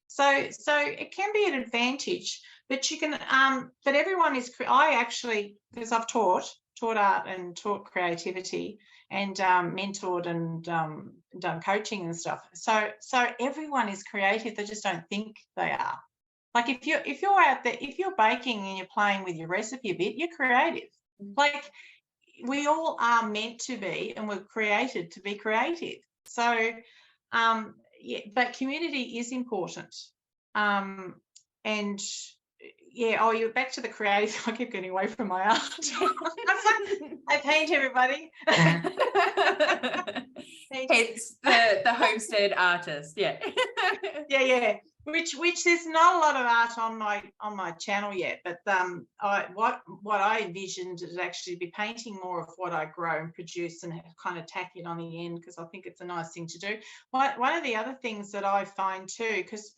So it can be an advantage, but you can but everyone is. I actually, because I've taught art and taught creativity and mentored and done coaching and stuff. So everyone is creative. They just don't think they are. Like, if you're out there, if you're baking and you're playing with your recipe a bit, you're creative. Like, we all are meant to be, and we're created to be creative. So, yeah, but community is important. And yeah, you're back to the creative. I keep getting away from my art. I paint, everybody. It's the homestead artist. Yeah. Yeah. Which there's not a lot of art on my channel yet, but what I envisioned is actually be painting more of what I grow and produce and kind of tack it on the end, because I think it's a nice thing to do. One of the other things that I find too, because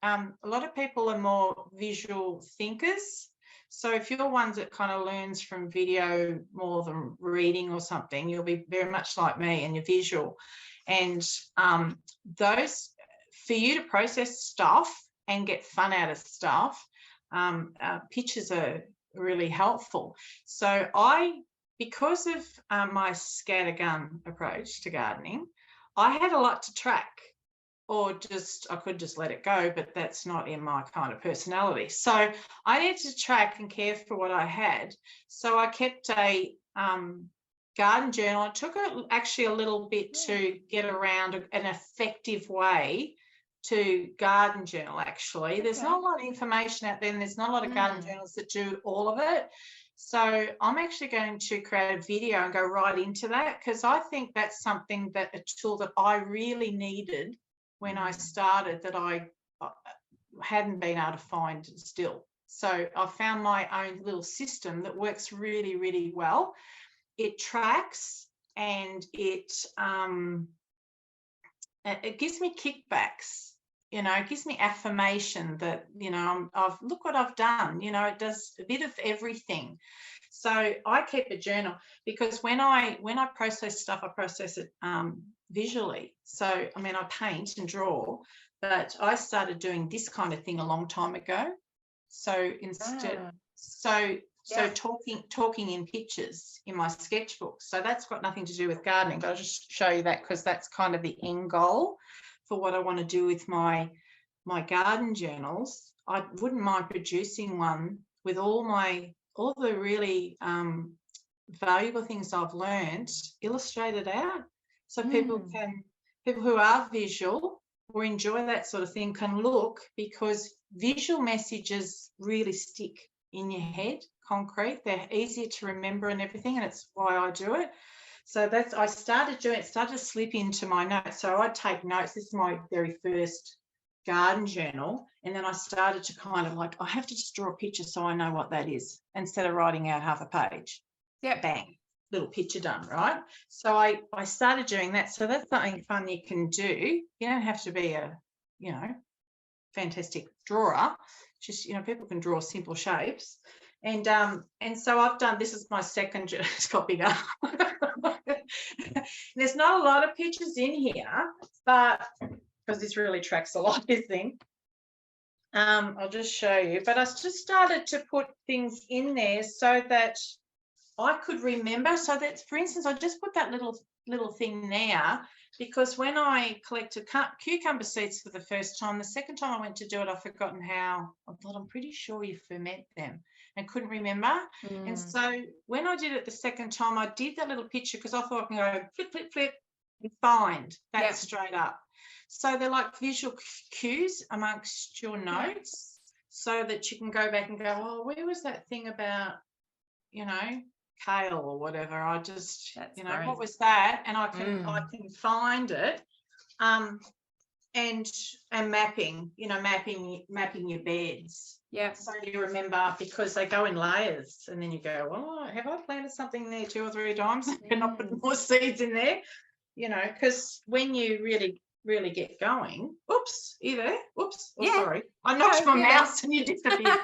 a lot of people are more visual thinkers. So if you're ones that kind of learns from video more than reading or something, you'll be very much like me and you're visual. And those, for you to process stuff and get fun out of stuff, pictures are really helpful. So because of my scattergun approach to gardening, I had a lot to track, or I could just let it go, but that's not in my kind of personality. So I needed to track and care for what I had. So I kept a garden journal. It took actually a little bit to get around an effective way to garden journal. Actually, there's not a lot of information out there, and there's not a lot of garden journals that do all of it. So I'm actually going to create a video and go right into that, because I think that's a tool that I really needed when I started, that I hadn't been able to find still. So I found my own little system that works really, really well. It tracks, and it gives me kickbacks. It gives me affirmation that, look what I've done. It does a bit of everything. So I keep a journal, because when I process stuff, I process it visually. So, I paint and draw, but I started doing this kind of thing a long time ago. So talking in pictures in my sketchbook. So that's got nothing to do with gardening, but I'll just show you that, because that's kind of the end goal for what I want to do with my garden journals. I wouldn't mind producing one with all the really valuable things I've learned illustrated out, so people who are visual or enjoy that sort of thing can look, because visual messages really stick in your head, concrete. They're easier to remember and everything, and it's why I do it. So I started to slip into my notes. So I take notes. This is my very first garden journal. And then I started to kind of I have to just draw a picture so I know what that is, instead of writing out half a page. Yeah, bang, little picture done, right? So I started doing that. So that's something fun you can do. You don't have to be a, fantastic drawer. Just, people can draw simple shapes. And so I've done, this is my second, it's got bigger. There's not a lot of pictures in here, but because this really tracks a lot, this thing. I'll just show you. But I just started to put things in there so that I could remember. So that, for instance, I just put that little thing there because when I collected cucumber seeds for the first time, the second time I went to do it, I've forgotten how. I thought, I'm pretty sure you ferment them, and couldn't remember. And so when I did it the second time, I did that little picture because I thought I can go flip, flip, flip and find that straight up. So they're like visual cues amongst your notes so that you can go back and go, oh, where was that thing about, you know, kale or whatever? I just, That's you know, great. what was that? And I can find it. And mapping, you know, mapping your beds. Yeah. So you remember, because they go in layers, and then you go, oh, have I planted something there 2 or 3 times? And not putting more seeds in there, you know, because when you really get going, oops, are you there? Oops, sorry, I knocked my mouse and you disappeared.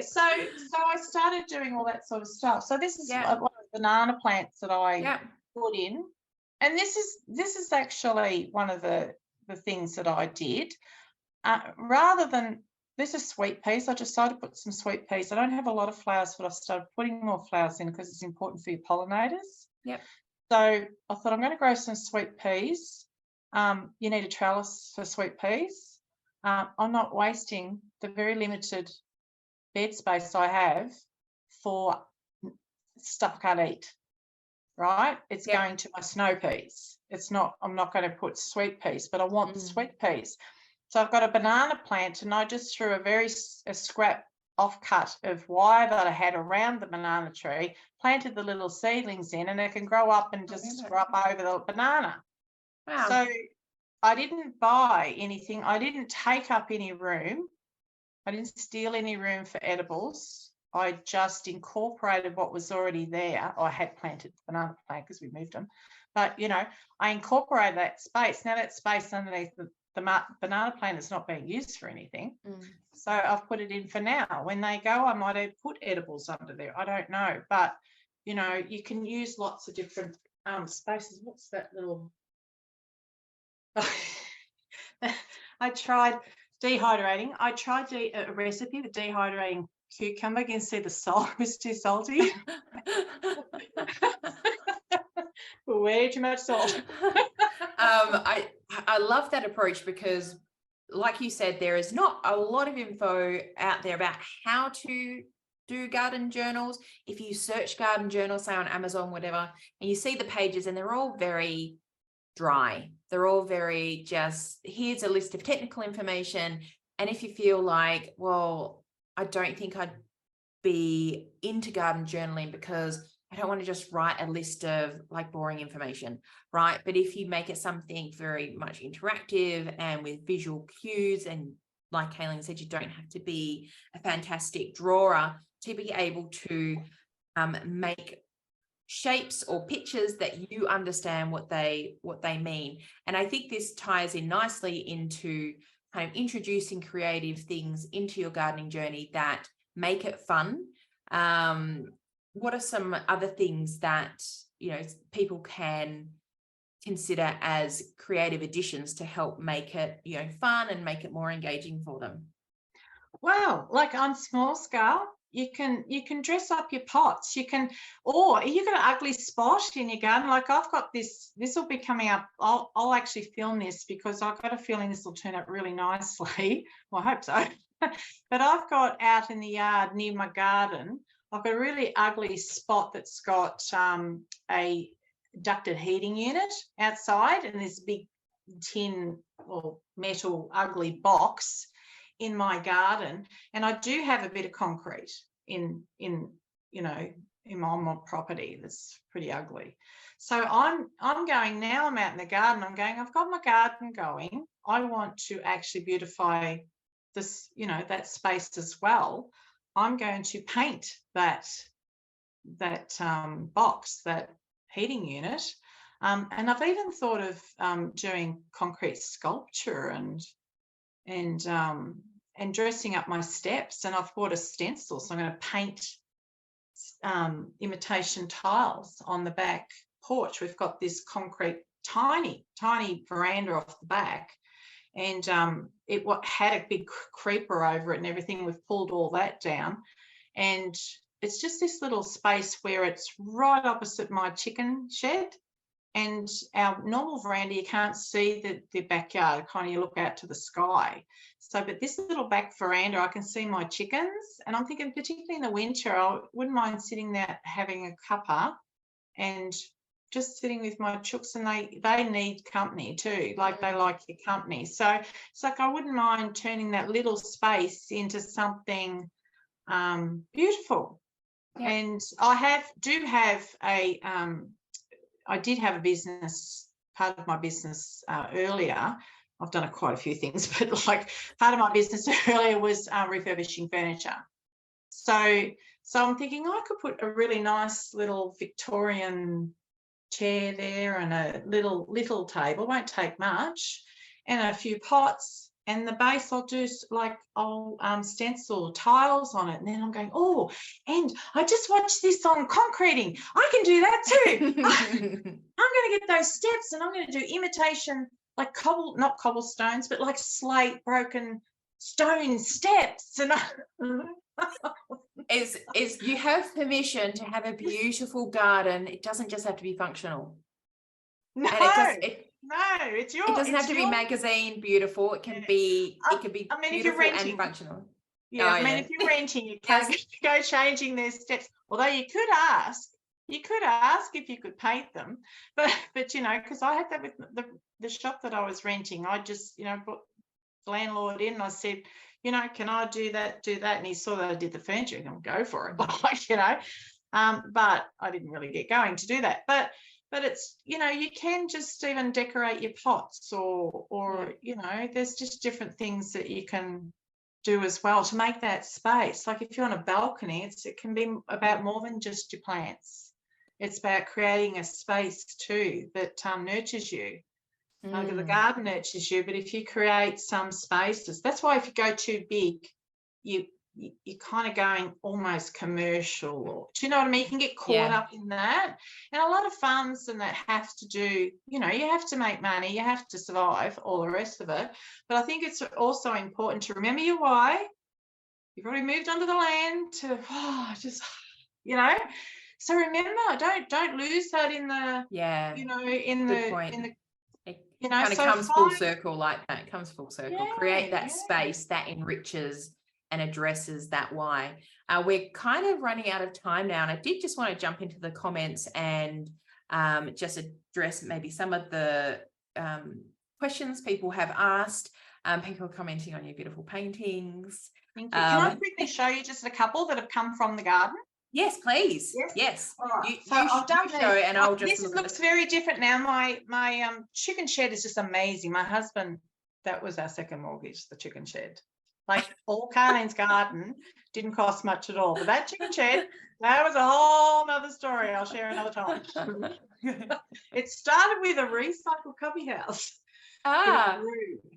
So I started doing all that sort of stuff. So this is one of the banana plants that I put in. And this is actually one of the things that I did. Rather than, this is sweet peas. I decided to put some sweet peas. I don't have a lot of flowers, but I've started putting more flowers in because it's important for your pollinators. Yep. So I thought, I'm going to grow some sweet peas. You need a trellis for sweet peas. I'm not wasting the very limited bed space I have for stuff I can't eat. Right, it's going to my snow peas. It's not, I'm not going to put sweet peas, but I want the sweet peas. So I've got a banana plant, and I just threw a scrap offcut of wire that I had around the banana tree, planted the little seedlings in, and they can grow up and just grow up over the banana. Wow. So I didn't buy anything. I didn't take up any room. I didn't steal any room for edibles. I just incorporated what was already there. I had planted the banana plant because we moved them. But, you know, I incorporated that space. Now that space underneath the banana plant is not being used for anything. So I've put it in for now. When they go, I might have put edibles under there. I don't know. But, you know, you can use lots of different spaces. What's that little... I tried dehydrating. I tried a recipe for dehydrating cucumber. You can see the salt was too salty. Way too much salt. I love that approach because, like you said, there is not a lot of info out there about how to do garden journals. If you search garden journals, say on Amazon, whatever, and you see the pages, and they're all very dry. They're all very just, here's a list of technical information. And if you feel like, well, I don't think I'd be into garden journaling because I don't want to just write a list of like boring information, right? But if you make it something very much interactive and with visual cues, and like Kayleen said, you don't have to be a fantastic drawer to be able to make shapes or pictures that you understand what they mean. And I think this ties in nicely into kind of introducing creative things into your gardening journey that make it fun. What are some other things that, you know, people can consider as creative additions to help make it, you know, fun and make it more engaging for them? Well, like on small scale, you can dress up your pots. You can, or you got an ugly spot in your garden. Like I've got this will be coming up. I'll actually film this because I've got a feeling this will turn out really nicely. Well, I hope so. But I've got out in the yard near my garden, I've got a really ugly spot that's got a ducted heating unit outside, and this big tin or metal ugly box in my garden. And I do have a bit of concrete in you know, in my property that's pretty ugly. So I'm going now, I'm out in the garden, I'm going, I've got my garden going. I want to actually beautify this, you know, that space as well. I'm going to paint that box, that heating unit. And I've even thought of doing concrete sculpture and dressing up my steps. And I've bought a stencil, so I'm going to paint imitation tiles on the back porch. We've got this concrete tiny veranda off the back, and it had a big creeper over it and everything. We've pulled all that down, and it's just this little space where it's right opposite my chicken shed. and our normal veranda, you can't see the backyard, kind of you look out to the sky. So, but this little back veranda, I can see my chickens, and I'm thinking, particularly in the winter, I wouldn't mind sitting there having a cuppa and just sitting with my chooks, and they need company too, like they like your company. So it's like I wouldn't mind turning that little space into something beautiful. Yeah. And I did have a business, part of my business earlier. I've done quite a few things, but like part of my business earlier was refurbishing furniture. So I'm thinking I could put a really nice little Victorian chair there and a little table, won't take much, and a few pots, and the base I'll stencil tiles on it. And then I'm going, oh, and I just watched this on concreting, I can do that too. I'm going to get those steps, and I'm going to do imitation, like not cobblestones, but like slate broken stone steps. And is you have permission to have a beautiful garden. It doesn't just have to be functional. No, it's yours. It doesn't have to be magazine beautiful. It can be. It can be. I mean, beautiful if you're renting, and functional. Yeah, I mean, if you're renting, you can't go changing their steps. Although you could ask if you could paint them, but you know, because I had that with the shop that I was renting. I just, you know, brought the landlord in, and I said, you know, can I do that? And he saw that I did the furniture, and I'll go for it, like, you know. But I didn't really get going to do that. But it's, you know, you can just even decorate your pots, or you know, there's just different things that you can do as well to make that space. Like if you're on a balcony, it can be about more than just your plants. It's about creating a space too that nurtures you. The garden nurtures you, but if you create some spaces, that's why if you go too big, you're kind of going almost commercial, or do you know what I mean? You can get caught up in that. And a lot of farms and that have to do, you know, you have to make money, you have to survive, all the rest of it. But I think it's also important to remember your why. You've already moved onto the land to just, you know. So remember, don't lose that in the you know, in the you know, kind of comes full circle like that. It comes full circle. Create that space that enriches and addresses that why. We're kind of running out of time now, and I did just want to jump into the comments and just address maybe some of the questions people have asked. People commenting on your beautiful paintings. Thank you. Can I quickly show you just a couple that have come from the garden? Yes, please. Yes. All right. So I've done this. And I'll just this looks very different now. My chicken shed is just amazing. My husband, that was our second mortgage, the chicken shed. Like all Kayleen's garden didn't cost much at all. But that chicken shed, that was a whole nother story. I'll share another time. It started with a recycled cubby house.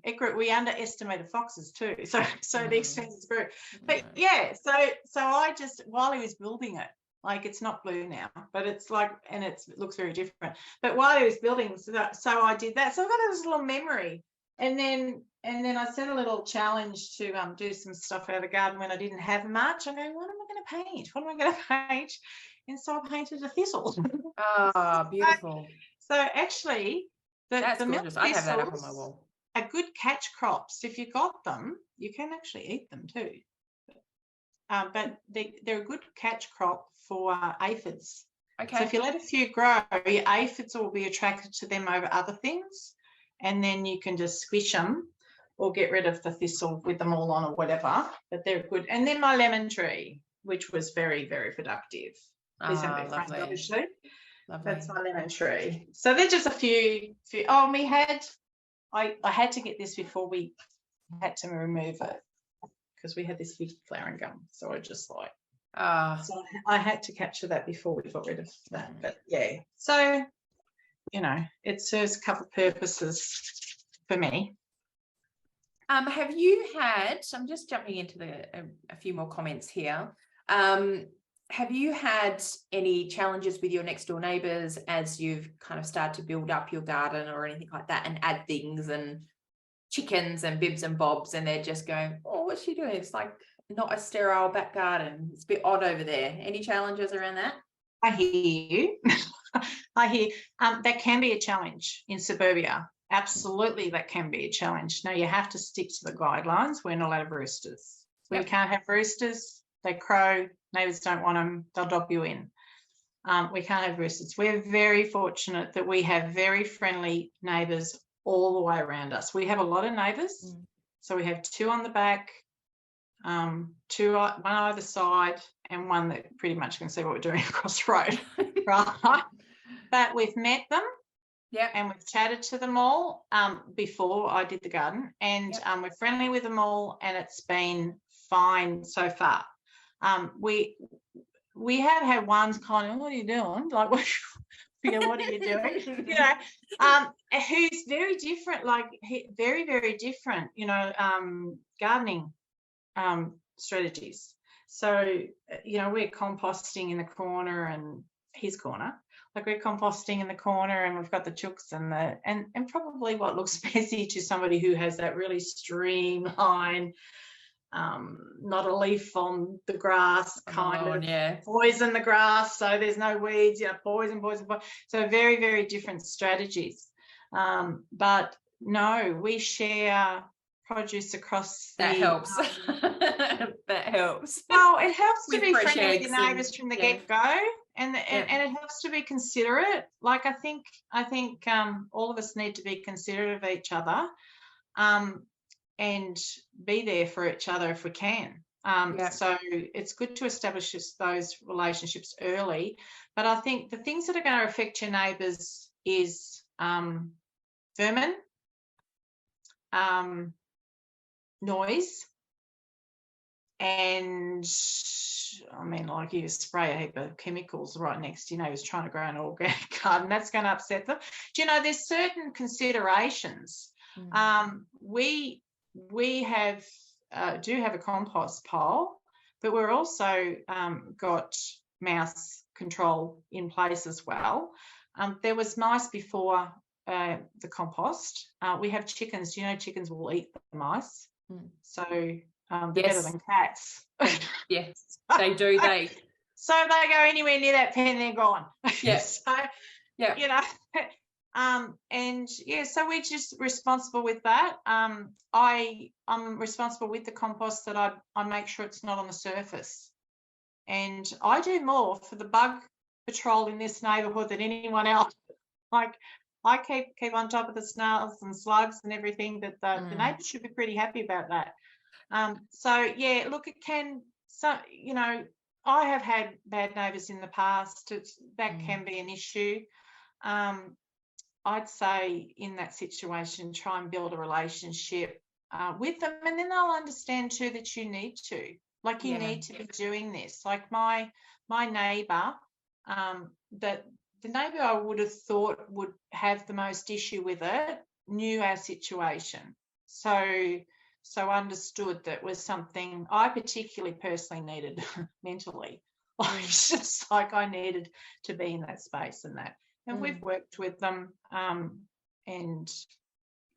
It grew. We underestimated foxes too, so the expenses grew. But yeah, so I just, while he was building it, like it's not blue now, but it's like, and it looks very different. But while he was building, so I did that. So I've got this little memory, and then I set a little challenge to do some stuff out of the garden when I didn't have much. I go, what am I going to paint? What am I going to paint? And so I painted a thistle. Oh, beautiful. So actually, that's gorgeous. I have that up on my wall. Are good catch crops. If you got them, you can actually eat them too. But they're a good catch crop for aphids. Okay. So if you let a few grow, your aphids will be attracted to them over other things, and then you can just squish them or get rid of the thistle with them all on or whatever. But they're good. And then my lemon tree, which was very, very productive. Lovely. Obviously. Lovely. That's my lemon tree. So they're just a few. Oh, we had. I had to get this before we had to remove it because we had this big flowering gum. So I just like. So I had to capture that before we got rid of that. But yeah. So, you know, it serves a couple of purposes for me. Have you had? I'm just jumping into a few more comments here. Have you had any challenges with your next door neighbours as you've kind of started to build up your garden or anything like that, and add things and chickens and bibs and bobs, and they're just going, oh, what's she doing? It's like not a sterile back garden. It's a bit odd over there. Any challenges around that? I hear you. I hear that can be a challenge in suburbia. Absolutely, that can be a challenge. Now, you have to stick to the guidelines. We're not allowed to have roosters. We can't have roosters. They crow. Neighbours don't want them. They'll drop you in. We can't have roosters. We're very fortunate that we have very friendly neighbours all the way around us. We have a lot of neighbours. So we have 2 on the back, 2 one either side, and one that pretty much can see what we're doing across the road. Right? But we've met them. Yeah. And we've chatted to them all before I did the garden, and we're friendly with them all, and it's been fine so far. We have had ones kind of, what are you doing? Like, what are you doing? You know, who's very different, like very, very different, you know, gardening strategies. So, you know, we're composting in the corner and his corner. Like, we're composting in the corner, and we've got the chooks and probably what looks messy to somebody who has that really streamlined, not a leaf on the grass kind of poison the grass, so there's no weeds, you know, poison. So very, very different strategies. But no, we share produce across that helps. That helps. Well, it helps to With be fresh friendly with eggs your neighbours from the get-go. And it helps to be considerate. Like, I think all of us need to be considerate of each other, and be there for each other if we can. So it's good to establish those relationships early. But I think the things that are going to affect your neighbours is vermin, noise, and I mean, like, you spray a heap of chemicals right next to, you know, who's trying to grow an organic garden, that's going to upset them. Do you know, there's certain considerations. We have do have a compost pile, but we're also got mouse control in place as well. There was mice before the compost. We have chickens. You know, chickens will eat the mice. So they're better than cats. Yes, they do. So they go anywhere near that pen, they're gone. Yes. So, you know, and so we're just responsible with that. I'm responsible with the compost that I make sure it's not on the surface. And I do more for the bug patrol in this neighbourhood than anyone else. Like, I keep on top of the snails and slugs and everything, that the neighbours should be pretty happy about that. So yeah, look, it can, so, you know, I have had bad neighbours in the past. That can be an issue. I'd say in that situation, try and build a relationship with them, and then they'll understand too that you need to. Like, you need to be doing this. Like, my neighbour, that the neighbour I would have thought would have the most issue with it, knew our situation. So understood that was something I particularly personally needed mentally. It's just like I needed to be in that space and that. And we've worked with them, and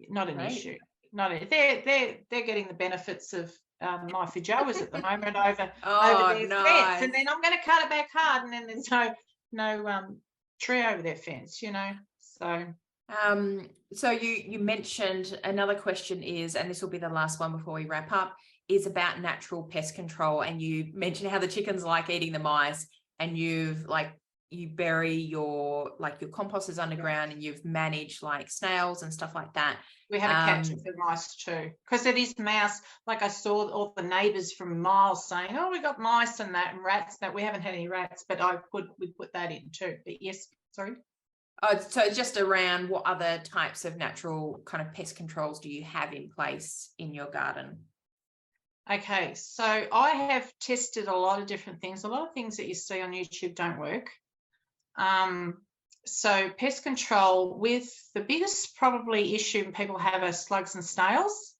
not an issue. They're getting the benefits of my feijoas at the moment over their fence, and then I'm going to cut it back hard, and then there's no tree over their fence, you know. So you mentioned, another question is, and this will be the last one before we wrap up, is about natural pest control. And you mentioned how the chickens like eating the mice, and you bury your compost is underground, and you've managed like snails and stuff like that. We have a catch for mice too, because it is mouse. Like, I saw all the neighbours from miles saying, "Oh, we got mice and that, and rats." That we haven't had any rats, but we put that in too. But yes, sorry. So just around, what other types of natural kind of pest controls do you have in place in your garden? Okay, so I have tested a lot of different things. A lot of things that you see on YouTube don't work. So pest control, with the biggest probably issue people have are slugs and snails.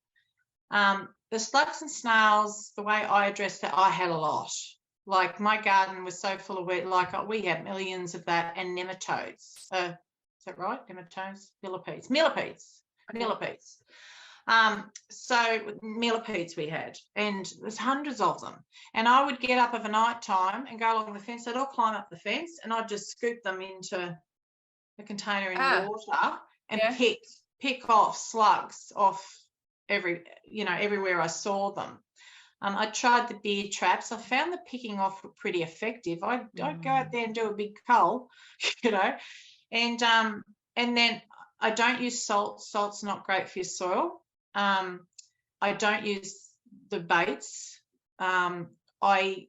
The slugs and snails, the way I addressed it, I had a lot. Like, my garden was so full of weed, like we have millions of that, and nematodes. Is that right? Nematodes? Millipedes. So millipedes we had, and there's hundreds of them. And I would get up of a night time and go along the fence. They'd all climb up the fence, and I'd just scoop them into a container in Ah, water and yeah. pick off slugs off everywhere I saw them. I tried the beer traps. I found the picking off were pretty effective. I'd go out there and do a big cull, and then I don't use salt. Salt's not great for your soil. I don't use the baits. I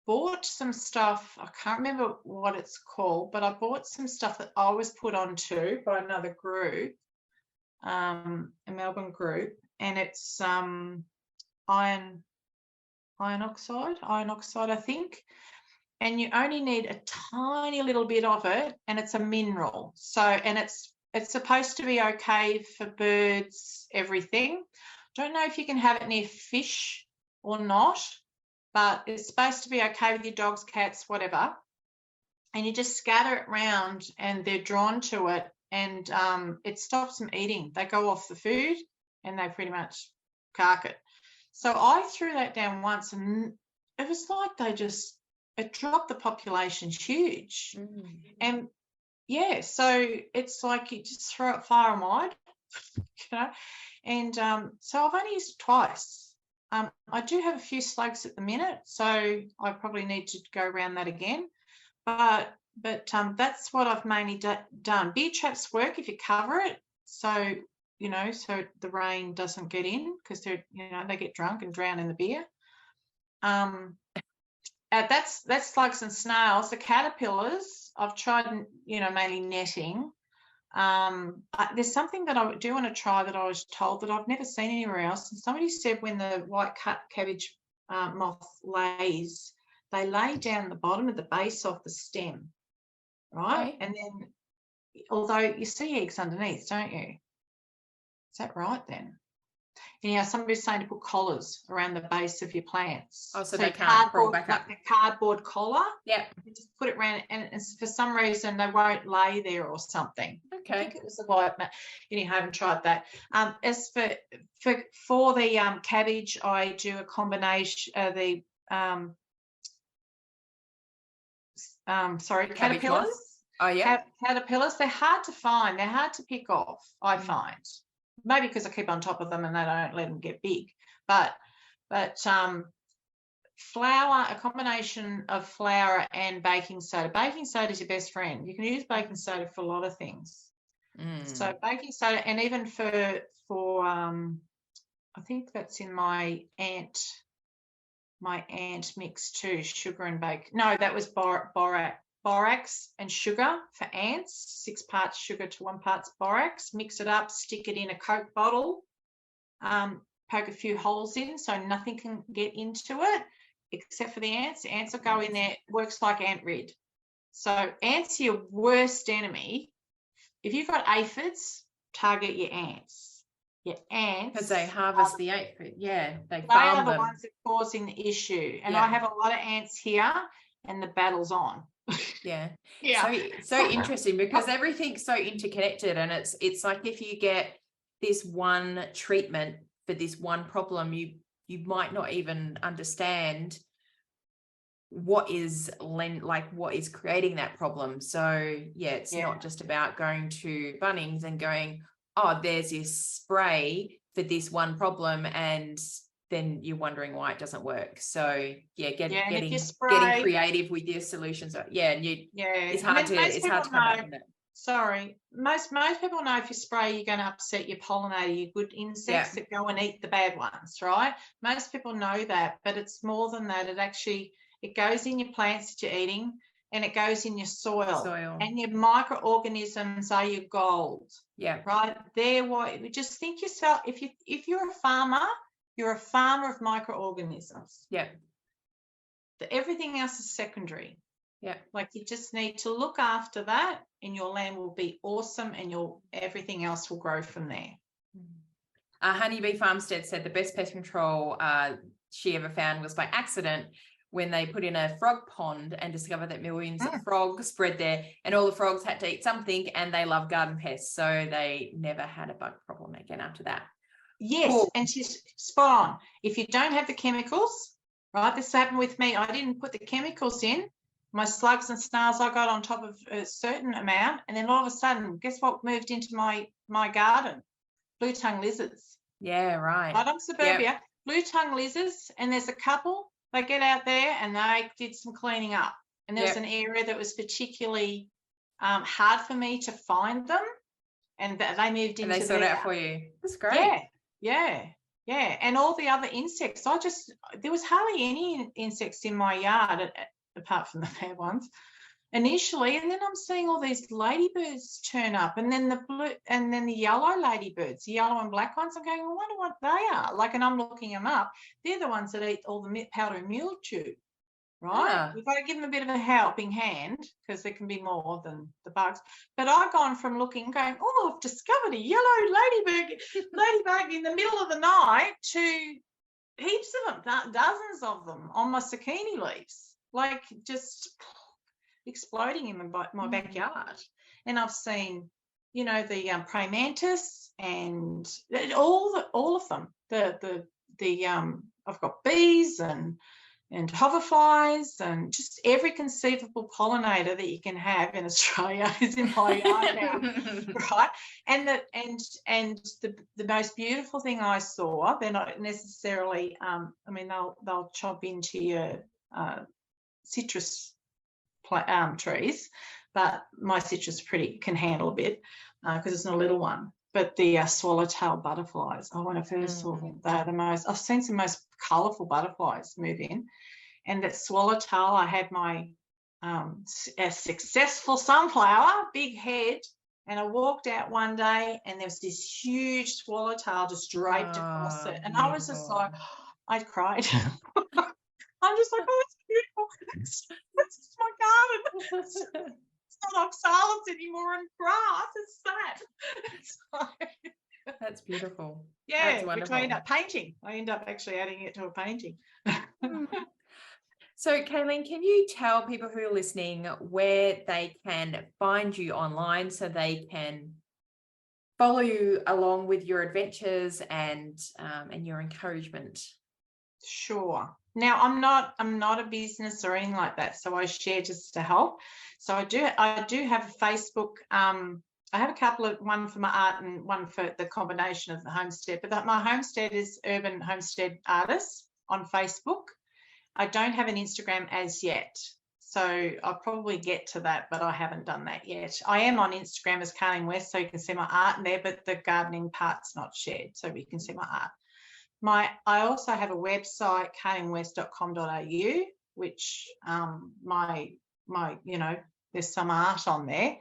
bought some stuff. I can't remember what it's called, but I bought some stuff that I was put onto by another group, a Melbourne group, and it's iron oxide, I think. And you only need a tiny little bit of it, and it's a mineral. So, and it's supposed to be okay for birds, everything. Don't know if you can have it near fish or not, but it's supposed to be okay with your dogs, cats, whatever. And you just scatter it around and they're drawn to it, and it stops them eating. They go off the food and they pretty much cark it. So I threw that down once, and it was like it dropped the population huge. And yeah, so it's like you just throw it far and wide, and so I've only used it twice. I do have a few slugs at the minute, so I probably need to go around that again. But that's what I've mainly done. Beer traps work if you cover it, so so the rain doesn't get in, because they get drunk and drown in the beer. That's slugs and snails. The caterpillars, I've tried, mainly netting. There's something that I do want to try that I was told that I've never seen anywhere else. And somebody said when the white cabbage moth lays, they lay down the bottom of the base of the stem, right? Okay. And then, although you see eggs underneath, don't you? Is that right then? Anyhow, somebody's saying to put collars around the base of your plants. Oh, so they can't crawl back like up. a cardboard collar. Yeah. You just put it around, and for some reason they won't lay there or something. Okay. I think it was the white mat. Anyhow, I haven't tried that. As for the cabbage, I do a combination. Caterpillars. Oh yeah. Caterpillars. They're hard to find. They're hard to pick off, I find. Maybe because I keep on top of them and they don't let them get big. But flour, a combination of flour and baking soda. Baking soda is your best friend. You can use baking soda for a lot of things. So baking soda, and even for I think that's in my ant mix too, sugar and bake. No, that was borax and sugar for ants, 6 parts sugar to 1 part borax. Mix it up, stick it in a Coke bottle, poke a few holes in so nothing can get into it except for the ants. The ants will go in there. It works like ant rid. So ants are your worst enemy. If you've got aphids, target your ants. Your ants, because they harvest the aphid. Yeah, they are the ones that are causing the issue. And yeah. I have a lot of ants here, and the battle's on. Yeah. Yeah. So interesting, because everything's so interconnected, and it's like if you get this one treatment for this one problem, you might not even understand what is creating that problem. So yeah, it's not just about going to Bunnings and going, oh, there's this spray for this one problem, and then you're wondering why it doesn't work. So yeah, getting creative with your solutions. It's hard to come back from that. Sorry, most people know if you spray, you're going to upset your pollinator, your good insects that go and eat the bad ones, right? Most people know that, but it's more than that. It goes in your plants that you're eating, and it goes in your soil. And your microorganisms are your gold. Yeah. Right? They're what, just think yourself, if you're a farmer, you're a farmer of microorganisms. Yeah. Everything else is secondary. Yeah. Like you just need to look after that, and your land will be awesome, and everything else will grow from there. Honeybee Farmstead said the best pest control she ever found was by accident, when they put in a frog pond and discovered that millions of frogs spread there, and all the frogs had to eat something, and they love garden pests. So they never had a bug problem again after that. Yes, cool. And she's spot on. If you don't have the chemicals, right, this happened with me. I didn't put the chemicals in, my slugs and snails I got on top of a certain amount, and then all of a sudden, guess what moved into my garden? Blue-tongue lizards. Yeah, Right right. on suburbia, blue-tongue lizards, and there's a couple. They get out there and they did some cleaning up, and there was an area that was particularly hard for me to find them, and they moved into And they sort it out for you. That's great. Yeah. And all the other insects, there was hardly any insects in my yard apart from the fair ones initially, and then I'm seeing all these ladybirds turn up, and then the yellow ladybirds, the yellow and black ones. I'm going, I wonder what they are like, and I'm looking them up. They're the ones that eat all the powdery mildew, right? Yeah. We've got to give them a bit of a helping hand because there can be more than the bugs. But I've gone from looking, going, oh, I've discovered a yellow ladybug in the middle of the night to heaps of them, dozens of them on my zucchini leaves, like just exploding in my backyard. And I've seen, the praying mantis and all of them. I've got bees and hoverflies and just every conceivable pollinator that you can have in Australia is in my yard now, right? And the most beautiful thing I saw, they're not necessarily, they'll chomp into your citrus trees, but my citrus can handle a bit because it's not a little one. But the swallowtail butterflies, when I first saw them, they're the most, I've seen some most colourful butterflies move in. And that swallowtail, I had my a successful sunflower, big head, and I walked out one day and there was this huge swallowtail just draped across it. And I was just like, I cried. I'm just like, oh, that's beautiful. This is my garden. It's not oxalis anymore and grass. It's that. That's beautiful. Yeah, that's wonderful. Which I end up painting. I end up actually adding it to a painting. So, Kayleen, can you tell people who are listening where they can find you online so they can follow you along with your adventures and your encouragement? Sure. Now, I'm not a business or anything like that, so I share just to help. So I do have a Facebook. I have a couple of, one for my art and one for the combination of the homestead. But my homestead is Urban Homestead Artist on Facebook. I don't have an Instagram as yet, so I'll probably get to that, but I haven't done that yet. I am on Instagram as Kayleen West, so you can see my art in there, but the gardening part's not shared, so you can see my art. I also have a website, kayleenwest.com.au, which there's some art on there,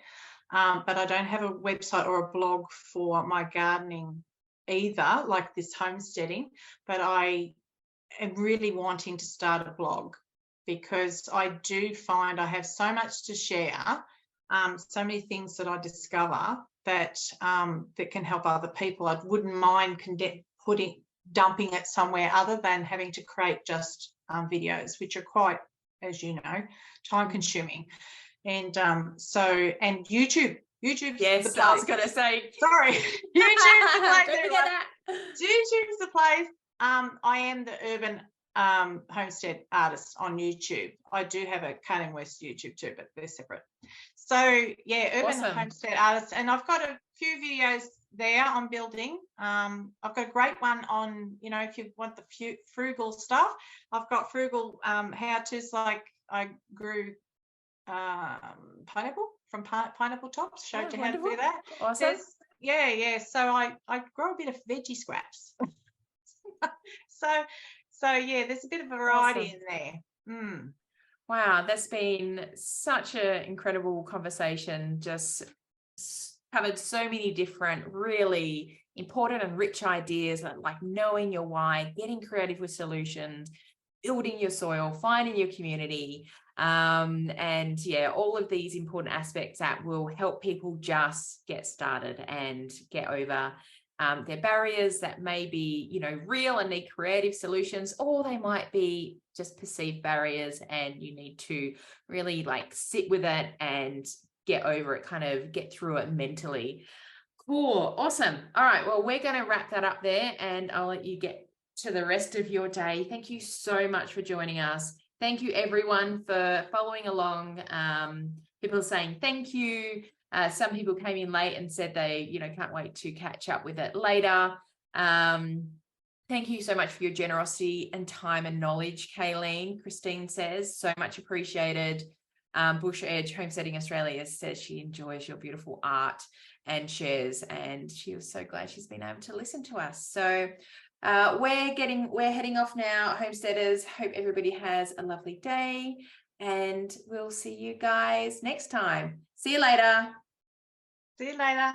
but I don't have a website or a blog for my gardening either, like this homesteading. But I am really wanting to start a blog because I do find I have so much to share, so many things that I discover that that can help other people. I wouldn't mind dumping it somewhere other than having to create just videos, which are quite, as you know, time consuming. And YouTube. Yes, I was going to say. Sorry, YouTube's the place. YouTube's the place. I am the Urban Homestead Artist on YouTube. I do have a Kayleen West YouTube too, but they're separate. So yeah, Urban Homestead Artist, and I've got a few videos there on building. I've got a great one on, if you want the frugal stuff. I've got frugal how-tos, like I grew pineapple from pineapple tops, showed you how to do that. Awesome. So I grow a bit of veggie scraps. so yeah, there's a bit of variety in there. Wow, that's been such an incredible conversation. Just covered so many different really important and rich ideas, like knowing your why, getting creative with solutions, building your soil, finding your community, and yeah, all of these important aspects that will help people just get started and get over their barriers that may be, real and need creative solutions, or they might be just perceived barriers and you need to really sit with it and get over it, kind of get through it mentally. Cool. Awesome. All right. Well, we're going to wrap that up there and I'll let you get to the rest of your day. Thank you so much for joining us. Thank you everyone for following along. People are saying thank you. Some people came in late and said they, can't wait to catch up with it later. Thank you so much for your generosity and time and knowledge, Kayleen. Christine says, so much appreciated. Bush Edge Homesteading Australia says she enjoys your beautiful art and shares, and she was so glad she's been able to listen to us. So we're heading off now, homesteaders. Hope everybody has a lovely day, and we'll see you guys next time. See you later. See you later.